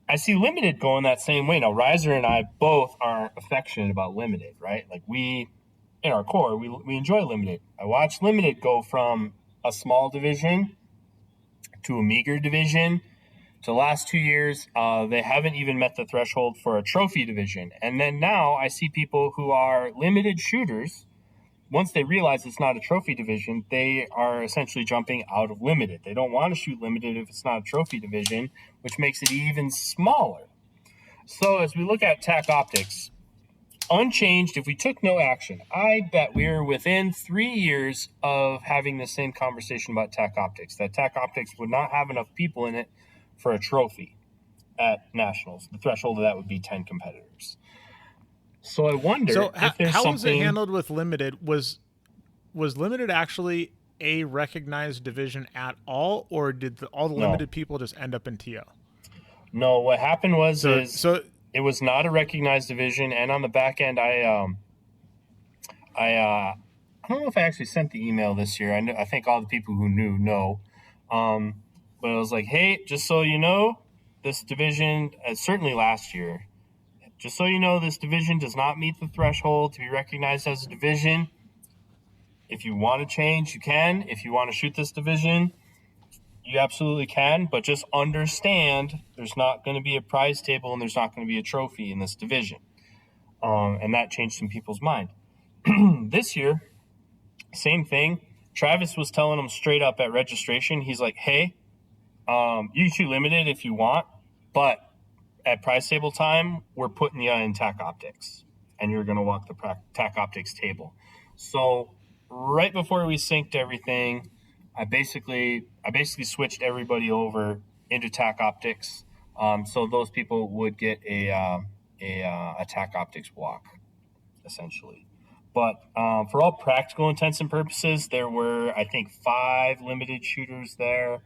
I see Limited going that same way. Now, Riser and I both are affectionate about Limited, right? Like, we, in our core, we enjoy Limited. I watched Limited go from a small division to a meager division to the last 2 years. They haven't even met the threshold for a trophy division. And then now I see people who are limited shooters. Once they realize it's not a trophy division, they are essentially jumping out of Limited. They don't want to shoot Limited if it's not a trophy division, which makes it even smaller. So as we look at TAC Optics, unchanged, if we took no action, I bet we're within 3 years of having the same conversation about TAC Optics, that TAC Optics would not have enough people in it for a trophy at nationals. The threshold of that would be 10 competitors. So I wonder if there's how something... was it handled with Limited? Was Limited actually a recognized division at all, or did all the Limited people just end up in TO? No, what happened was it was not a recognized division, and on the back end, I don't know if I actually sent the email this year. I think all the people who knew know. But I was like, hey, just so you know, this division, certainly last year, just so you know, this division does not meet the threshold to be recognized as a division. If you want to change, you can. If you want to shoot this division, you absolutely can. But just understand there's not going to be a prize table and there's not going to be a trophy in this division. And that changed some people's mind. This year, same thing. Travis was telling them straight up at registration. He's like, hey, you can shoot Limited if you want, but at prize table time, we're putting you in TAC Optics, and you're going to walk the TAC Optics table. So right before we synced everything, I basically switched everybody over into TAC Optics, so those people would get a TAC Optics walk, essentially. But for all practical intents and purposes, there were, I think, 5 limited shooters there,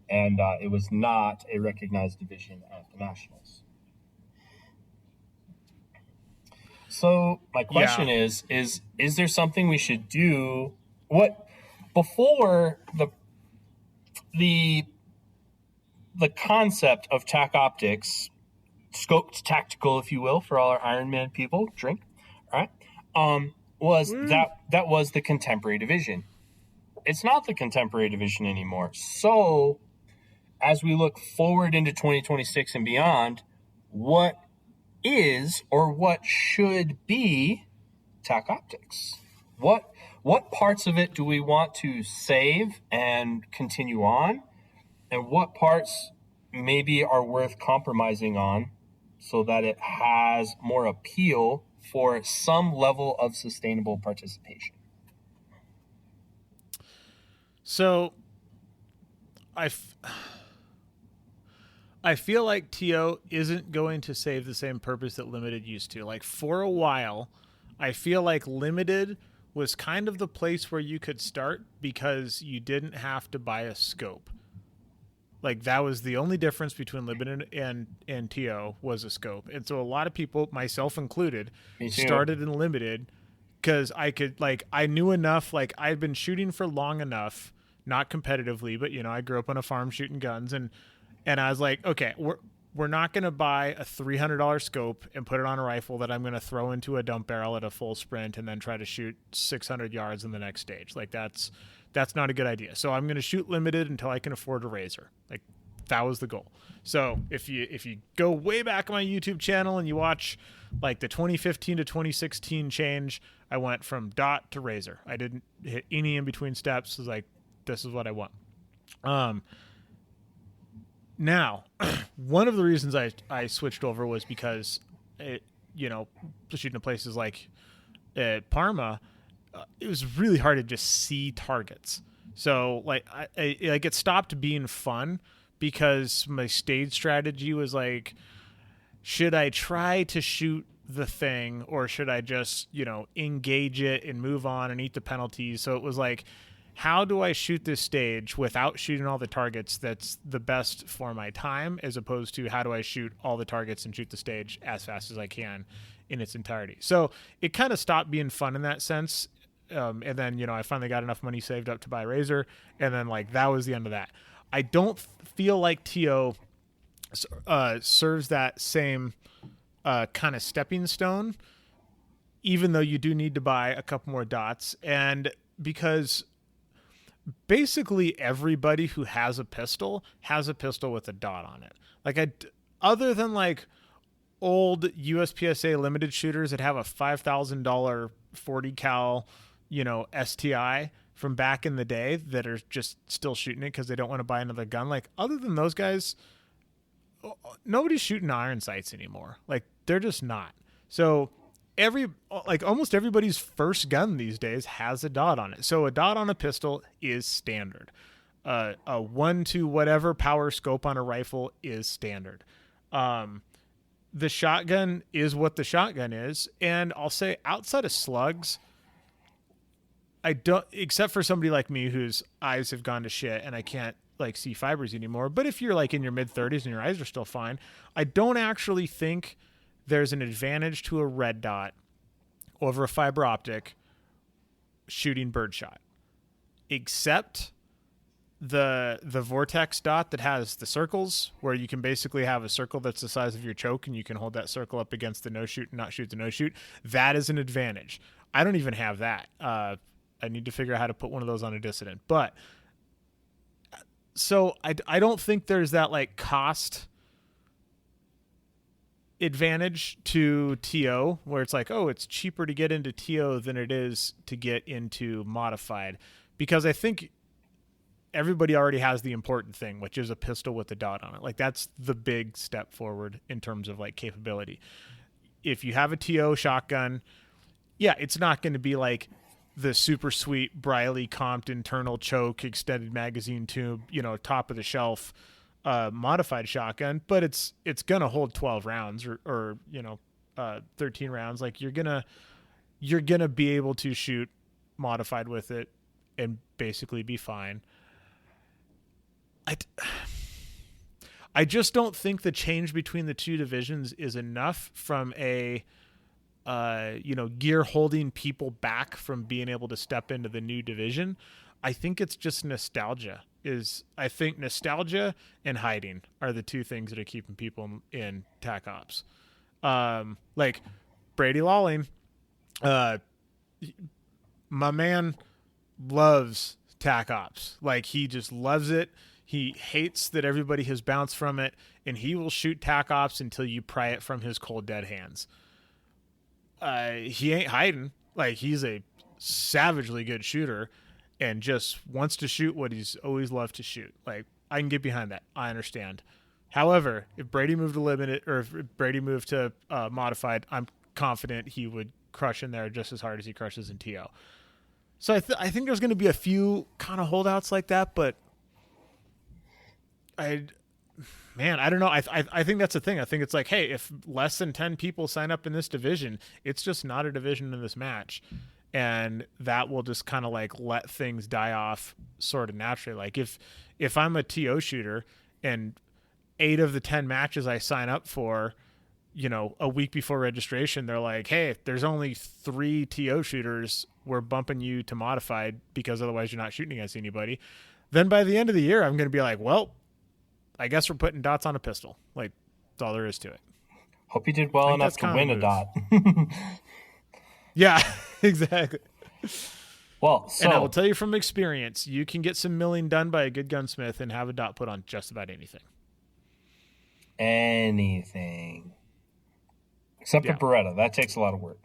and it was not a recognized division at the Nationals. So my question is there something we should do? What before the concept of TAC Optics, scoped tactical, if you will, for all our Ironman people, drink, all right, was that was the contemporary division. It's not the contemporary division anymore. So as we look forward into 2026 and beyond, what is or what should be TAC Optics? What parts of it do we want to save and continue on? And what parts maybe are worth compromising on so that it has more appeal for some level of sustainable participation? So I feel like TO isn't going to save the same purpose that limited used to. Like for a while, I feel like limited was kind of the place where you could start because you didn't have to buy a scope. Like that was the only difference between limited and TO was a scope. And so a lot of people, myself included, Me too. started in limited because I could like I knew enough, like I'd been shooting for long enough, not competitively, but I grew up on a farm shooting guns, and I was like, okay, we're not going to buy a $300 scope and put it on a rifle that I'm going to throw into a dump barrel at a full sprint and then try to shoot 600 yards in the next stage. Like that's not a good idea. So I'm going to shoot limited until I can afford a razor. Like that was the goal. So if you go way back on my YouTube channel and you watch like the 2015 to 2016 change, I went from dot to razor. I didn't hit any in between steps. It was like, this is what I want. Now, one of the reasons I switched over was because shooting in places like at Parma, it was really hard to just see targets. So like it stopped being fun because my stage strategy was like, should I try to shoot the thing or should I just engage it and move on and eat the penalties? So it was like, how do I shoot this stage without shooting all the targets that's the best for my time, as opposed to how do I shoot all the targets and shoot the stage as fast as I can in its entirety? So it kind of stopped being fun in that sense. And then, I finally got enough money saved up to buy a razor. And then like, that was the end of that. I don't feel like TO serves that same kind of stepping stone, even though you do need to buy a couple more dots. And because basically everybody who has a pistol with a dot on it. Like other than like old USPSA limited shooters that have a $5,000 40 cal, STI from back in the day that are just still shooting it because they don't want to buy another gun. Like other than those guys, nobody's shooting iron sights anymore. Like they're just not. So almost everybody's first gun these days has a dot on it. So a dot on a pistol is standard. A 1-2 whatever power scope on a rifle is standard. The shotgun is what the shotgun is. And I'll say outside of slugs, I don't, except for somebody like me whose eyes have gone to shit and I can't like see fibers anymore. But if you're like in your mid 30s and your eyes are still fine, I don't actually think there's an advantage to a red dot over a fiber optic shooting birdshot, except the vortex dot that has the circles where you can basically have a circle that's the size of your choke and you can hold that circle up against the no shoot and not shoot the no shoot. That is an advantage. I don't even have that. I need to figure out how to put one of those on a dissident, but so I don't think there's that like cost advantage to TO where it's like, oh, it's cheaper to get into TO than it is to get into modified, because I think everybody already has the important thing, which is a pistol with a dot on it. Like that's the big step forward in terms of like capability. If you have a TO shotgun, yeah, it's not going to be like the super sweet Briley Compt internal choke extended magazine tube, top of the shelf modified shotgun, but it's gonna hold 12 rounds or 13 rounds. Like you're gonna be able to shoot modified with it and basically be fine. I just don't think the change between the two divisions is enough from a gear holding people back from being able to step into the new division. I think it's just nostalgia. I think nostalgia and hiding are the two things that are keeping people in TacOps. Like Brady Lawling, my man loves TacOps. Like he just loves it. He hates that everybody has bounced from it, and he will shoot TacOps until you pry it from his cold dead hands. He ain't hiding. Like he's a savagely good shooter and just wants to shoot what he's always loved to shoot. Like I can get behind that. I understand. However, if Brady moved to limited or if Brady moved to modified, I'm confident he would crush in there just as hard as he crushes in TO. So I think there's going to be a few kind of holdouts like that, but man, I don't know. I think that's the thing. I think it's like, hey, if less than 10 people sign up in this division, it's just not a division in this match. And that will just kind of like let things die off sort of naturally. Like if I'm a TO shooter and 8 of the 10 matches I sign up for, a week before registration, they're like, hey, if there's only 3 TO shooters, we're bumping you to modified because otherwise you're not shooting against anybody. Then by the end of the year, I'm going to be like, well, I guess we're putting dots on a pistol. Like, that's all there is to it. Hope you did well enough to win a dot. Yeah, exactly. Well, and I will tell you from experience, you can get some milling done by a good gunsmith and have a dot put on just about anything. Anything. Except for Beretta. That takes a lot of work.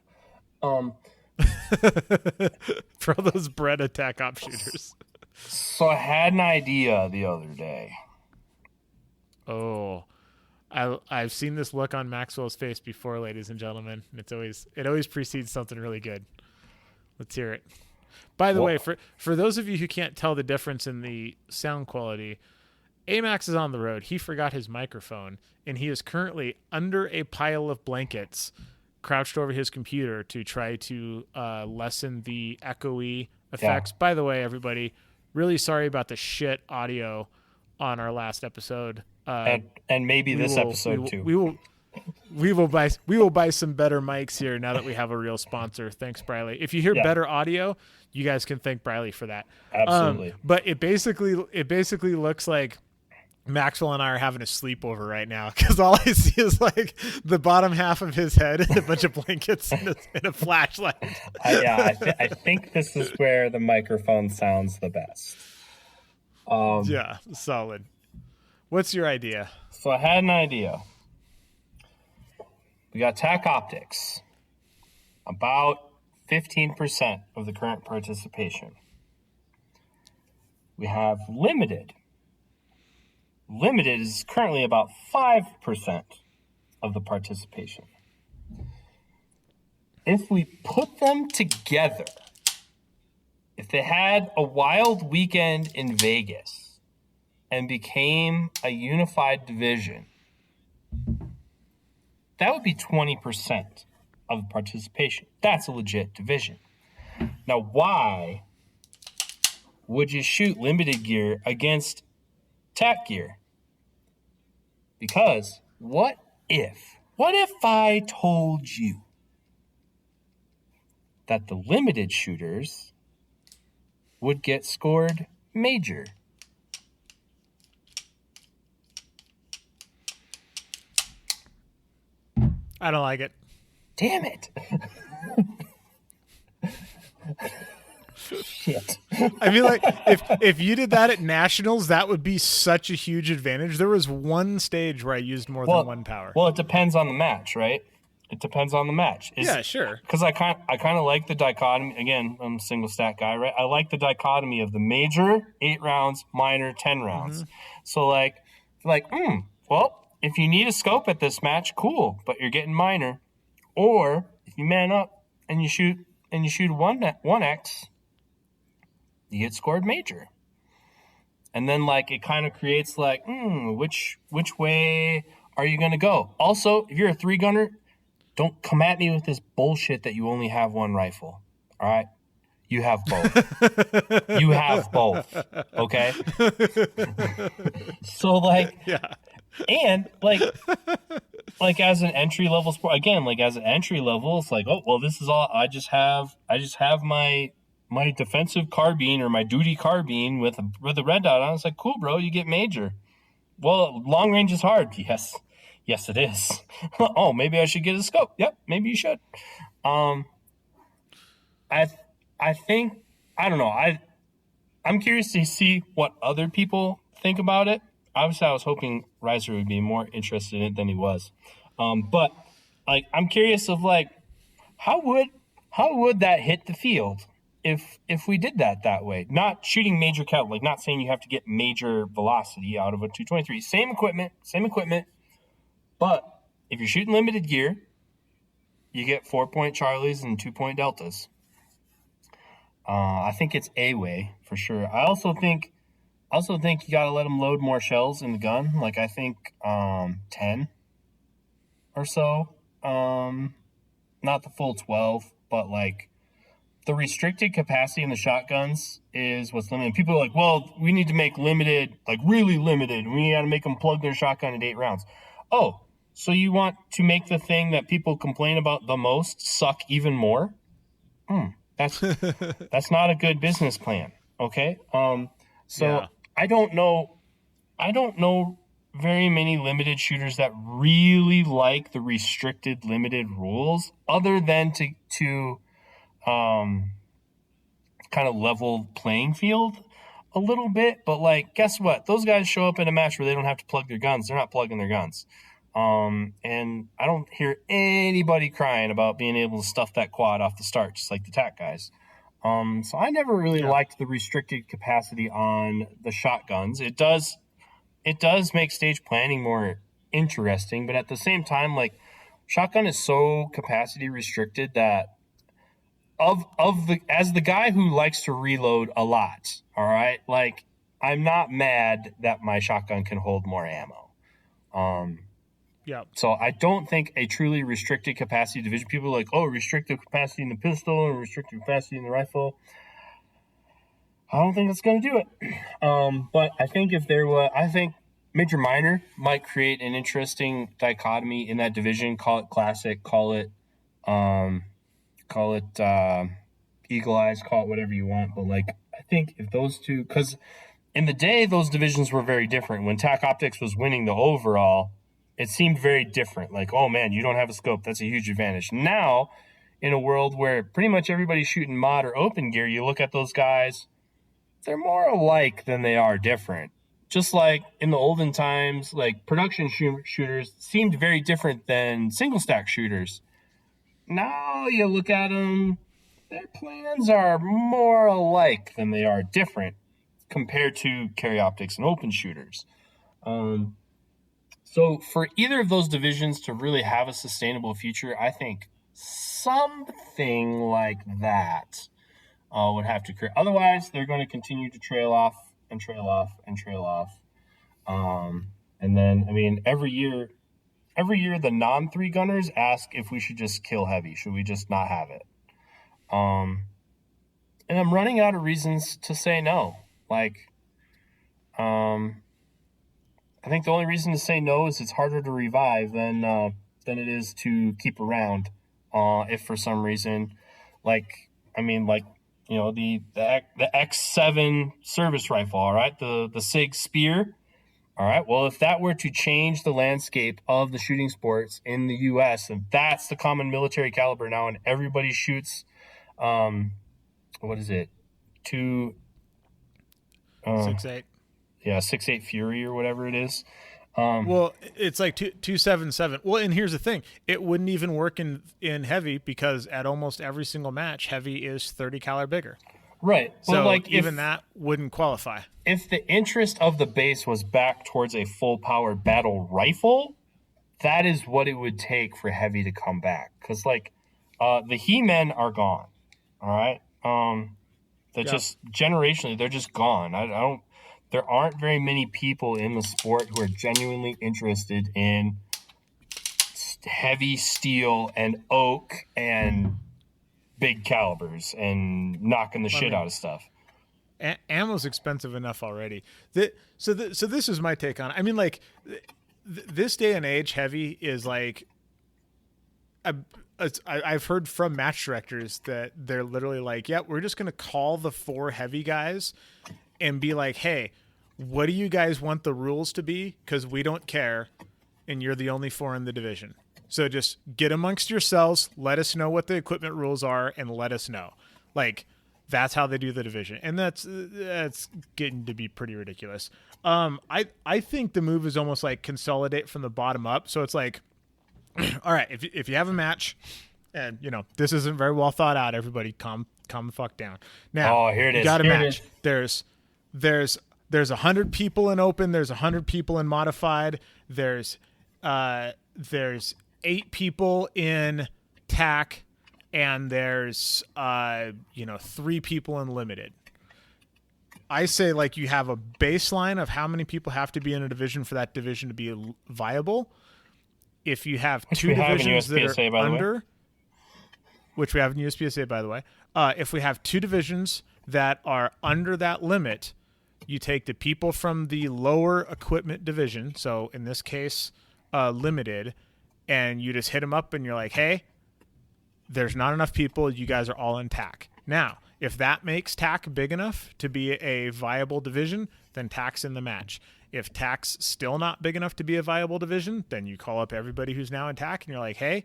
For all those Beretta TacOps shooters. So I had an idea the other day. Oh, I've seen this look on Maxwell's face before, ladies and gentlemen. It always precedes something really good. Let's hear it. By the way, for those of you who can't tell the difference in the sound quality, Amax is on the road. He forgot his microphone, and he is currently under a pile of blankets, crouched over his computer to try to lessen the echoey effects. Yeah. By the way, everybody, really sorry about the shit audio on our last episode. And maybe this episode too. We will buy some better mics here now that we have a real sponsor. Thanks, Briley. If you hear better audio, you guys can thank Briley for that. Absolutely. But it basically looks like Maxwell and I are having a sleepover right now because all I see is like the bottom half of his head and a bunch of blankets and a flashlight. I think this is where the microphone sounds the best. Yeah, solid. What's your idea? So I had an idea. We got TAC Optics, about 15% of the current participation. We have Limited. Limited is currently about 5% of the participation. If we put them together, if they had a wild weekend in Vegas and became a unified division, that would be 20% of the participation. That's a legit division. Now, why would you shoot Limited gear against TAC gear? Because what if I told you that the Limited shooters would get scored major? I don't like it. Damn it. Shit. I mean, like, if you did that at Nationals, that would be such a huge advantage. There was one stage where I used more than one power. Well, it depends on the match, right? It depends on the match. Yeah, sure. Because I kind of like the dichotomy. Again, I'm a single stack guy, right? I like the dichotomy of the major 8 rounds, minor 10 rounds. Mm-hmm. So well, if you need a scope at this match, cool, but you're getting minor. Or if you man up and you shoot 1x, you get scored major. And then it kind of creates which way are you going to go? Also, if you're a 3-gunner, don't come at me with this bullshit that you only have one rifle. All right? You have both. You have both. Okay? So yeah. And as an entry level sport, again, as an entry level, it's this is all I just have my defensive carbine or my duty carbine with a red dot on. It's cool, bro, you get major. Well, long range is hard. Yes, it is. Oh, maybe I should get a scope. Yep, maybe you should. I think, I don't know. I'm curious to see what other people think about it. Obviously, I was hoping Reiser would be more interested in it than he was. But I'm curious of how would that hit the field if we did that way? Not shooting major count, not saying you have to get major velocity out of a 223. Same equipment. But if you're shooting Limited gear, you get 4-point Charlies and 2-point Deltas. I think it's a way for sure. I also think also think you got to let them load more shells in the gun. Like I think 10 or so. Not the full 12, but like the restricted capacity in the shotguns is what's limited. People are like, well, we need to make limited, like really limited. We got to make them plug their shotgun at 8 rounds. Oh, so you want to make the thing that people complain about the most suck even more? That's not a good business plan. Okay. So Yeah. I don't know very many limited shooters that really like the restricted limited rules, other than to kind of level playing field a little bit. But like, guess what? Those guys show up in a match where they don't have to plug their guns. They're not plugging their guns. And I don't hear anybody crying about being able to stuff that quad off the start, just like the TAC guys. So I never really liked the restricted capacity on the shotguns. It does make stage planning more interesting, but at the same time, like shotgun is so capacity restricted that as the guy who likes to reload a lot, all right, like I'm not mad that my shotgun can hold more ammo. Yeah. So I don't think a truly restricted capacity division. People are like, oh, restricted capacity in the pistol and restricted capacity in the rifle. I don't think that's going to do it. But I think I think Major Minor might create an interesting dichotomy in that division. Call it classic, call it Eagle Eyes, call it whatever you want. But like, I think if those two, because in the day those divisions were very different. When TacOptics was winning the overall, it seemed very different. Like, oh man, you don't have a scope. That's a huge advantage. Now, in a world where pretty much everybody's shooting mod or open gear, you look at those guys, they're more alike than they are different. Just like in the olden times, like production shooters seemed very different than single stack shooters. Now you look at them, their plans are more alike than they are different compared to carry optics and open shooters. So for either of those divisions to really have a sustainable future, I think something like that would have to occur. Otherwise, they're going to continue to trail off and trail off and trail off. And then, I mean, every year, the non-3 gunners ask if we should just kill heavy. Should we just not have it? And I'm running out of reasons to say no. Like, I think the only reason to say no is it's harder to revive than it is to keep around. If for some reason, like, I mean, like, you know, the X7 service rifle, all right, the SIG Spear, all right. Well, if that were to change the landscape of the shooting sports in the U.S., and that's the common military caliber now, and everybody shoots, what is it, 6.8. Yeah, 6.8 Fury or whatever it is. Well, it's like 277. Well, and here's the thing: it wouldn't even work in heavy because at almost every single match, heavy is 30 cal bigger. Right. So well, like even that wouldn't qualify. If the interest of the base was back towards a full power battle rifle, that is what it would take for heavy to come back. Because like the He-Men are gone. All right. Just generationally, they're just gone. I don't. There aren't very many people in the sport who are genuinely interested in heavy steel and oak and big calibers and knocking the shit out of stuff. Ammo's expensive enough already. So this is my take on it. I mean, like, this day and age, heavy is like... I've heard from match directors that they're literally like, yeah, we're just going to call the 4 heavy guys and be like, hey, what do you guys want the rules to be? Because we don't care, and you're the only 4 in the division. So just get amongst yourselves, let us know what the equipment rules are, and let us know. Like, that's how they do the division. And that's getting to be pretty ridiculous. I think the move is almost like consolidate from the bottom up. So it's like, all right, if you have a match, and you know this isn't very well thought out, everybody calm the fuck down. Now, here it is. You got a match. There's 100 people in open. There's 100 people in modified. There's 8 people in TAC, and there's 3 people in limited. I say like you have a baseline of how many people have to be in a division for that division to be viable. If you have two divisions that are under, which we have in USPSA, by the way, if we have two divisions that are under that limit, you take the people from the lower equipment division, so in this case, limited, and you just hit them up and you're like, hey, there's not enough people. You guys are all in TAC. Now, if that makes TAC big enough to be a viable division, then TAC's in the match. If TAC's still not big enough to be a viable division, then you call up everybody who's now in TAC and you're like, hey,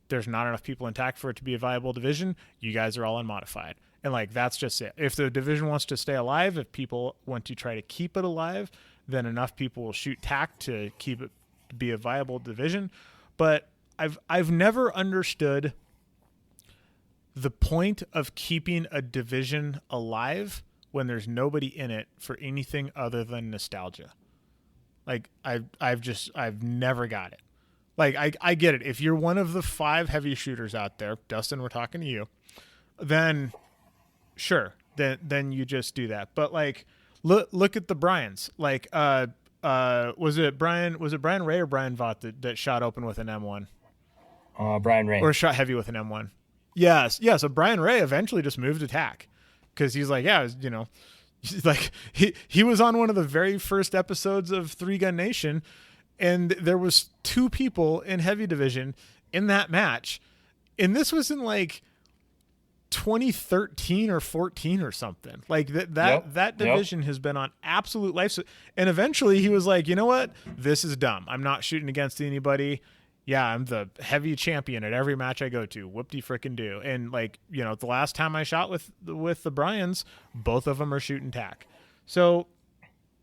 there's not enough people in TAC for it to be a viable division. You guys are all unmodified. And like, that's just it. If the division wants to stay alive, if people want to try to keep it alive, then enough people will shoot TAC to keep it to be a viable division. But I've never understood the point of keeping a division alive when there's nobody in it for anything other than nostalgia. Like I've never got it. Like I get it. If you're one of the 5 heavy shooters out there, Dustin, we're talking to you, then sure, then you just do that. But like look at the Bryans. Like was it Brian Ray or Brian Vaught that shot open with an M1? Brian Ray. Or shot heavy with an M1. Yes. Yeah, so Brian Ray eventually just moved to TAC because he's like, yeah, you know, like he was on one of the very first episodes of 3 Gun Nation, and there was 2 people in heavy division in that match, and this was in like 2013 or 14 or something. Like that division has been on absolute life. And eventually he was like, you know what? This is dumb. I'm not shooting against anybody. Yeah, I'm the heavy champion at every match I go to. Whoop-de-frickin-do. And, like, you know, the last time I shot with the Bryans, both of them are shooting TAC. So,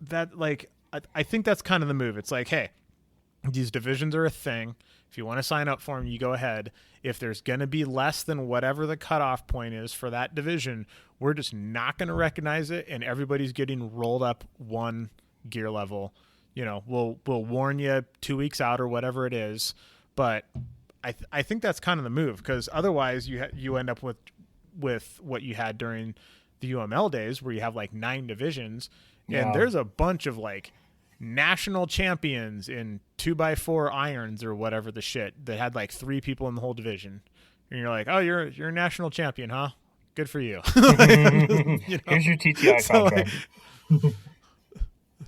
that, like, I think that's kind of the move. It's like, hey, these divisions are a thing. If you want to sign up for them, you go ahead. If there's going to be less than whatever the cutoff point is for that division, we're just not going to recognize it, and everybody's getting rolled up one gear level. You know, we'll warn you 2 weeks out or whatever it is, but I think that's kind of the move, because otherwise you end up with what you had during the UML days, where you have like 9 divisions, and there's a bunch of like national champions in 2x4 irons or whatever the shit that had like 3 people in the whole division, and you're like, oh, you're a national champion, huh? Good for you. Like, you know? Here's your TTI contract. Like,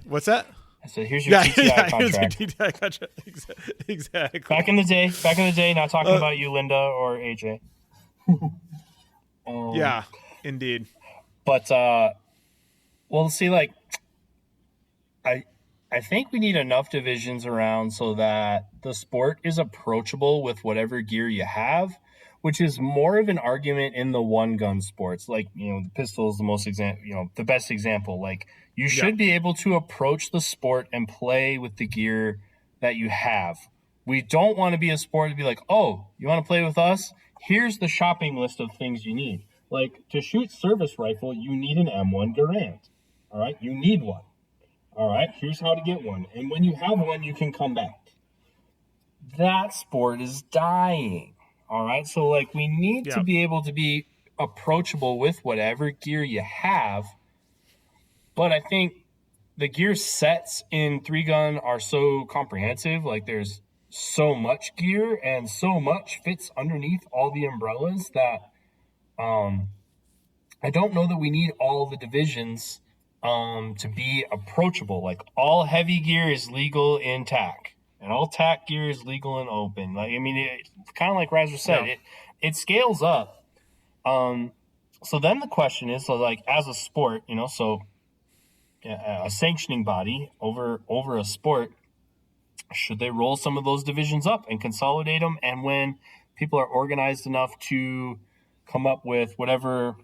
what's that? So here's your TTI contract. Here's your TTI contract. Exactly. Back in the day, not talking about you, Linda or AJ. Yeah, indeed. But well, see, like, I think we need enough divisions around so that the sport is approachable with whatever gear you have, which is more of an argument in the one gun sports. Like, you know, the pistol is the best example. Like, you should be able to approach the sport and play with the gear that you have. We don't want to be a sport to be like, oh, you want to play with us? Here's the shopping list of things you need. Like, to shoot service rifle, you need an M1 Garand. All right? You need one. All right? Here's how to get one. And when you have one, you can come back. That sport is dying. All right? So, like, we need to be able to be approachable with whatever gear you have. But I think the gear sets in 3-gun are so comprehensive. Like, there's so much gear and so much fits underneath all the umbrellas that I don't know that we need all the divisions to be approachable. Like, all heavy gear is legal in TAC, and all TAC gear is legal in open. Like, I mean, it's kind of like Riser said, it scales up. So then the question is, so like, as a sport, you know, so a sanctioning body over a sport, should they roll some of those divisions up and consolidate them? And when people are organized enough to come up with whatever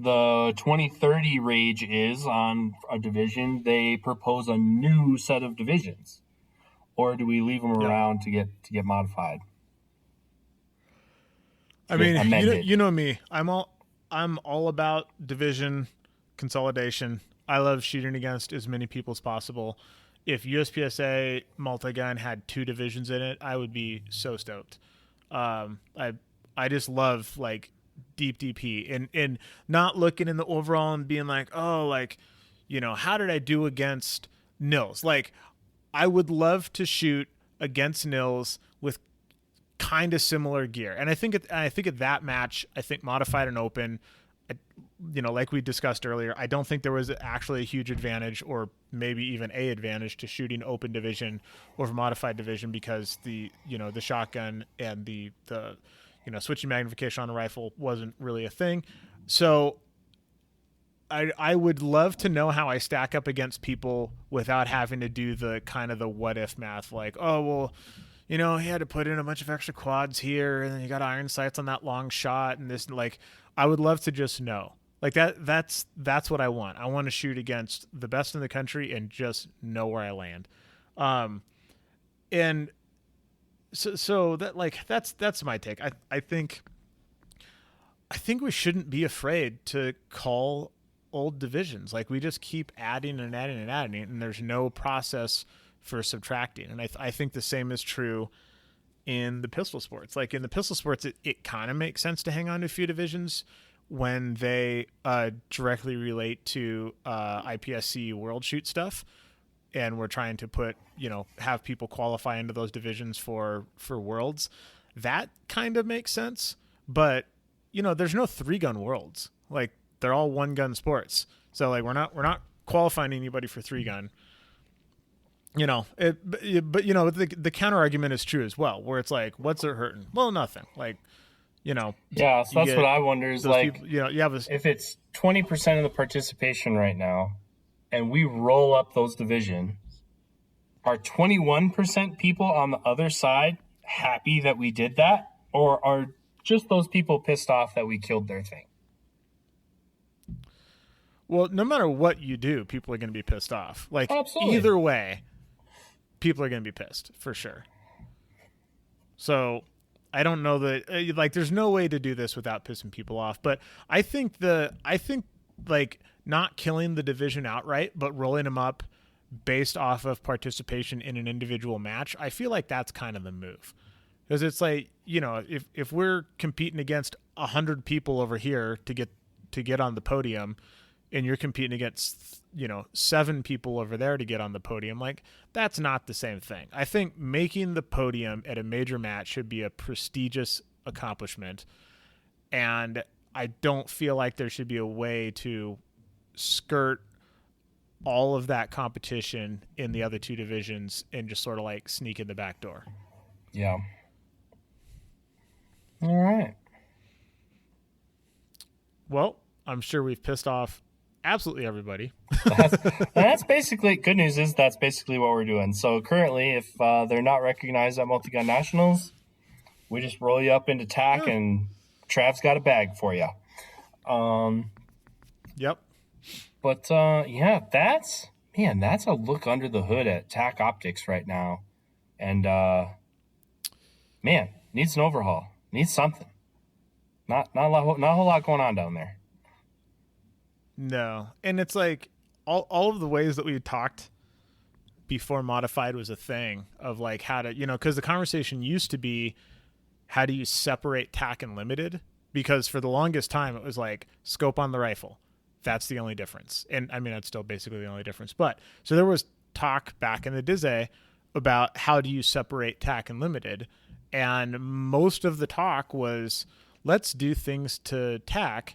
the 2030 rage is on a division, they propose a new set of divisions, or do we leave them around to get modified? I mean, you know me. I'm all about division consolidation. I love shooting against as many people as possible. If USPSA multi-gun had 2 divisions in it, I would be so stoked. I just love, like, deep DP and not looking in the overall and being like, oh, like, how did I do against Nils? Like, I would love to shoot against Nils with kind of similar gear. And I think at that match, I think modified and open, like we discussed earlier, I don't think there was actually a huge advantage or maybe even a advantage to shooting open division over modified division because the shotgun and the switching magnification on the rifle wasn't really a thing. So I would love to know how I stack up against people without having to do the kind of the what if math, like, oh, well, he had to put in a bunch of extra quads here, and then you got iron sights on that long shot, and this, like, I would love to just know. Like, that's what I want. I want to shoot against the best in the country and just know where I land. And so that, like, that's my take. I think we shouldn't be afraid to call old divisions. Like, we just keep adding and adding and adding, and there's no process for subtracting. And I think the same is true in the pistol sports. Like, in the pistol sports, it kind of makes sense to hang on to a few divisions when they directly relate to IPSC world shoot stuff, and we're trying to put, have people qualify into those divisions for worlds. That kind of makes sense. But, there's no 3-gun worlds. Like, they're all 1-gun sports. So, like, we're not qualifying anybody for 3-gun. But the counter argument is true as well, where it's like, what's it hurting? Well, nothing. Like, yeah. So that's what I wonder is, like, people, you have if it's 20% of the participation right now, and we roll up those divisions, are 21% people on the other side happy that we did that, or are just those people pissed off that we killed their thing? Well, no matter what you do, people are going to be pissed off. Like, Absolutely. Either way, people are going to be pissed for sure. So I don't know that, like, there's no way to do this without pissing people off. But I think like, not killing the division outright, but rolling them up based off of participation in an individual match, I feel like that's kind of the move. Because it's like, if we're competing against 100 people over here to get on the podium, and you're competing against, 7 people over there to get on the podium, like, that's not the same thing. I think making the podium at a major match should be a prestigious accomplishment, and I don't feel like there should be a way to skirt all of that competition in the other 2 divisions and just sort of, like, sneak in the back door. Yeah. All right. Well, I'm sure we've pissed off absolutely everybody. That's basically, good news is that's basically what we're doing. So currently, if they're not recognized at Multi-Gun Nationals, we just roll you up into TAC, and Trav's got a bag for you. Yep. But yeah, that's a look under the hood at TAC Optics right now. And man, needs an overhaul. Needs something. Not a whole lot going on down there. No. And it's like all of the ways that we talked before modified was a thing of, like, how to, because the conversation used to be, how do you separate TAC and limited? Because for the longest time, it was like scope on the rifle. That's the only difference. And I mean, that's still basically the only difference. But so there was talk back in the Dizzy about how do you separate TAC and limited. And most of the talk was, let's do things to TAC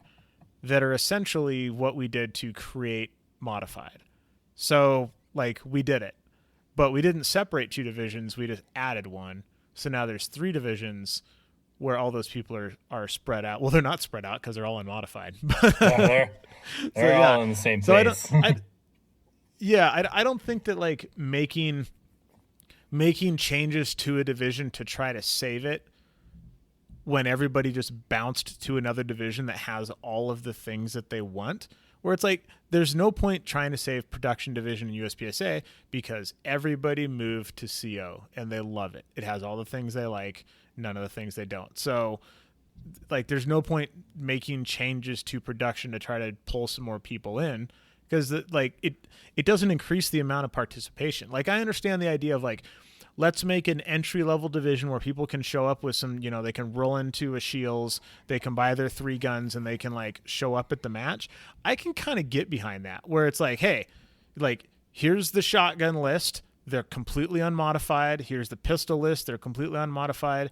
that are essentially what we did to create modified. So, like, we did it, but we didn't separate 2 divisions. We just added 1. So now there's 3 divisions where all those people are spread out. Well, they're not spread out because they're all unmodified. Yeah, they're all in the same place. I don't think that, like, making changes to a division to try to save it when everybody just bounced to another division that has all of the things that they want, where it's like, there's no point trying to save production division in USPSA because everybody moved to CO and they love it. It has all the things they like, none of the things they don't. So, like, there's no point making changes to production to try to pull some more people in, because, like, it doesn't increase the amount of participation. Like, I understand the idea of, like, let's make an entry level division where people can show up with some, they can roll into a Shields, they can buy their 3 guns, and they can like show up at the match. I can kind of get behind that, where it's like, hey, like here's the shotgun list, they're completely unmodified. Here's the pistol list, they're completely unmodified.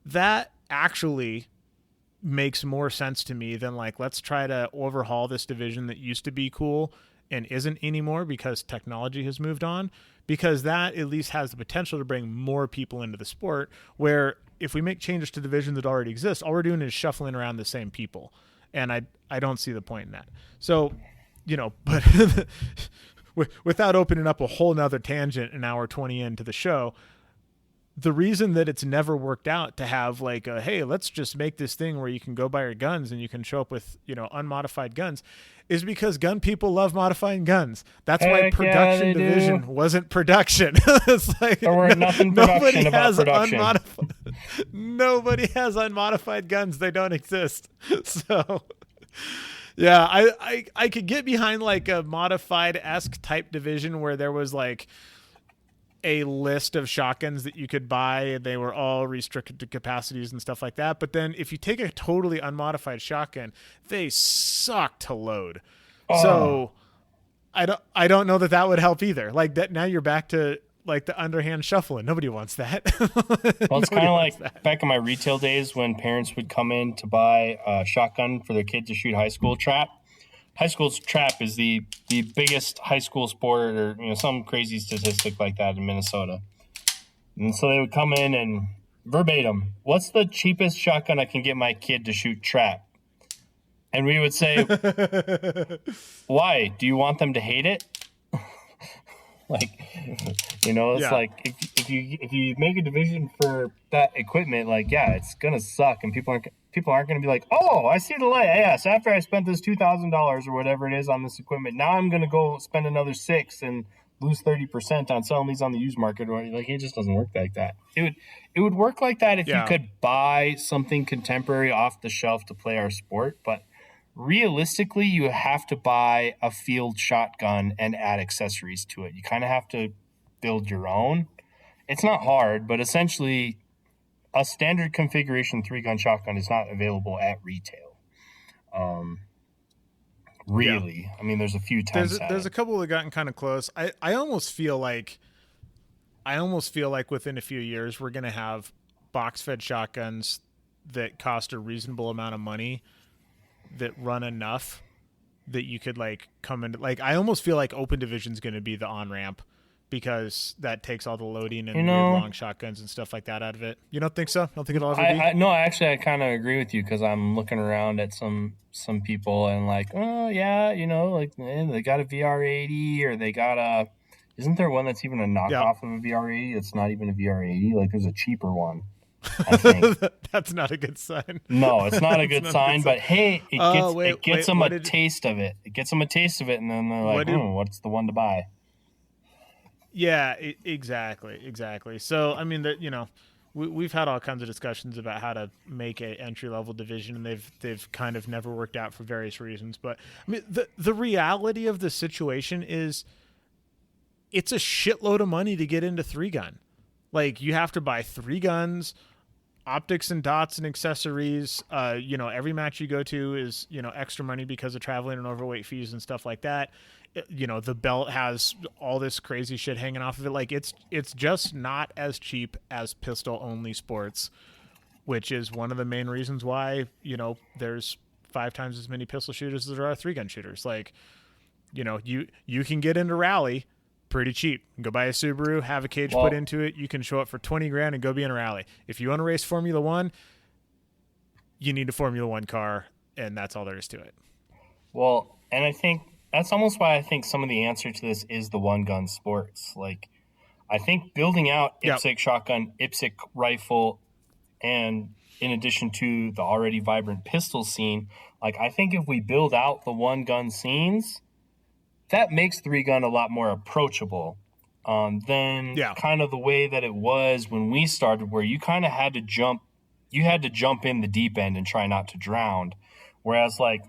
That actually makes more sense to me than like, let's try to overhaul this division that used to be cool and isn't anymore because technology has moved on, because that at least has the potential to bring more people into the sport, where if we make changes to the division that already exists, all we're doing is shuffling around the same people. And I don't see the point in that. So, but without opening up a whole nother tangent an hour 20 into the show, the reason that it's never worked out to have like hey, let's just make this thing where you can go buy your guns and you can show up with, unmodified guns, is because gun people love modifying guns. That's why production division wasn't production. It's like there were nothing production about production. Nobody has unmodified guns. They don't exist. So yeah, I could get behind like a modified-esque type division where there was like a list of shotguns that you could buy and they were all restricted to capacities and stuff like that. But then if you take a totally unmodified shotgun, they suck to load. Oh. So I don't know that would help either. Like that, now you're back to like the underhand shuffling. Nobody wants that. Well, it's kind of like back in my retail days when parents would come in to buy a shotgun for their kid to shoot high school trap. High school trap is the biggest high school sport, or some crazy statistic like that in Minnesota. And so they would come in and verbatim, what's the cheapest shotgun I can get my kid to shoot trap? And we would say, why? Do you want them to hate it? Like, it's like if you make a division for that equipment, like, yeah, it's gonna suck, and people aren't gonna be like, oh, I see the light. Yes, after I spent this $2,000 or whatever it is on this equipment, now I'm gonna go spend another $6,000 and lose 30% on selling these on the used market. Or like, it just doesn't work like that. It would work like that if you could buy something contemporary off the shelf to play our sport, but realistically, you have to buy a field shotgun and add accessories to it. You kind of have to build your own. It's not hard, but essentially a standard configuration 3-gun shotgun is not available at retail. Really. Yeah. I mean, there's a few times. There's a couple that gotten kind of close. I almost feel like within a few years we're going to have box-fed shotguns that cost a reasonable amount of money that run enough that you could like come into, like, I almost feel like open division is going to be the on-ramp, because that takes all the loading and weird long shotguns and stuff like that out of it. You don't think so? You don't think it'll ever be? No, actually, I kind of agree with you, because I'm looking around at some people and like, oh yeah, like they got a VR80, or they got a, isn't there one that's even a knockoff of a VR80 that's not even a VR80? Like, there's a cheaper one, I think. That's not a good sign. No, it's not a good sign, but hey, it gets them a taste of it. It gets them a taste of it, and then they're like, what's the one to buy? Yeah, exactly. So, I mean, we've had all kinds of discussions about how to make an entry-level division, and they've kind of never worked out for various reasons. But I mean, the reality of the situation is, it's a shitload of money to get into 3-gun. Like, you have to buy 3 guns, optics and dots and accessories. Every match you go to is, extra money because of traveling and overweight fees and stuff like that. The belt has all this crazy shit hanging off of it. Like, it's just not as cheap as pistol only sports, which is one of the main reasons why, there's 5 times as many pistol shooters as there are 3-gun shooters. Like, you can get into rally pretty cheap. You can go buy a Subaru, have a cage put into it. You can show up for $20,000 and go be in a rally. If you want to race Formula One, you need a Formula One car, and that's all there is to it. Well, and I think that's almost why I think some of the answer to this is the 1-gun sports. Like, I think building out IPSC shotgun, IPSC rifle, and in addition to the already vibrant pistol scene, like, I think if we build out the 1-gun scenes, that makes 3-gun a lot more approachable than kind of the way that it was when we started, where you kind of had to jump in the deep end and try not to drown. Whereas, like,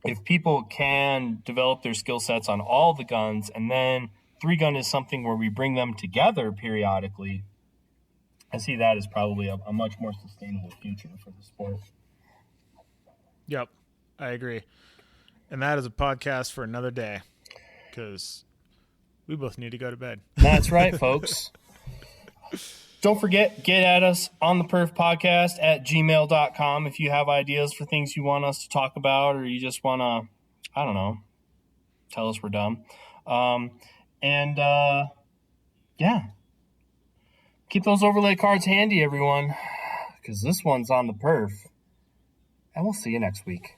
if people can develop their skill sets on all the guns and then 3-gun is something where we bring them together periodically, I see that as probably a much more sustainable future for the sport. Yep, I agree. And that is a podcast for another day, because we both need to go to bed. That's right, folks. Don't forget, get at us on the perf podcast at gmail.com if you have ideas for things you want us to talk about, or you just want to, I don't know, tell us we're dumb. Yeah. Keep those overlay cards handy, everyone, because this one's on the perf. And we'll see you next week.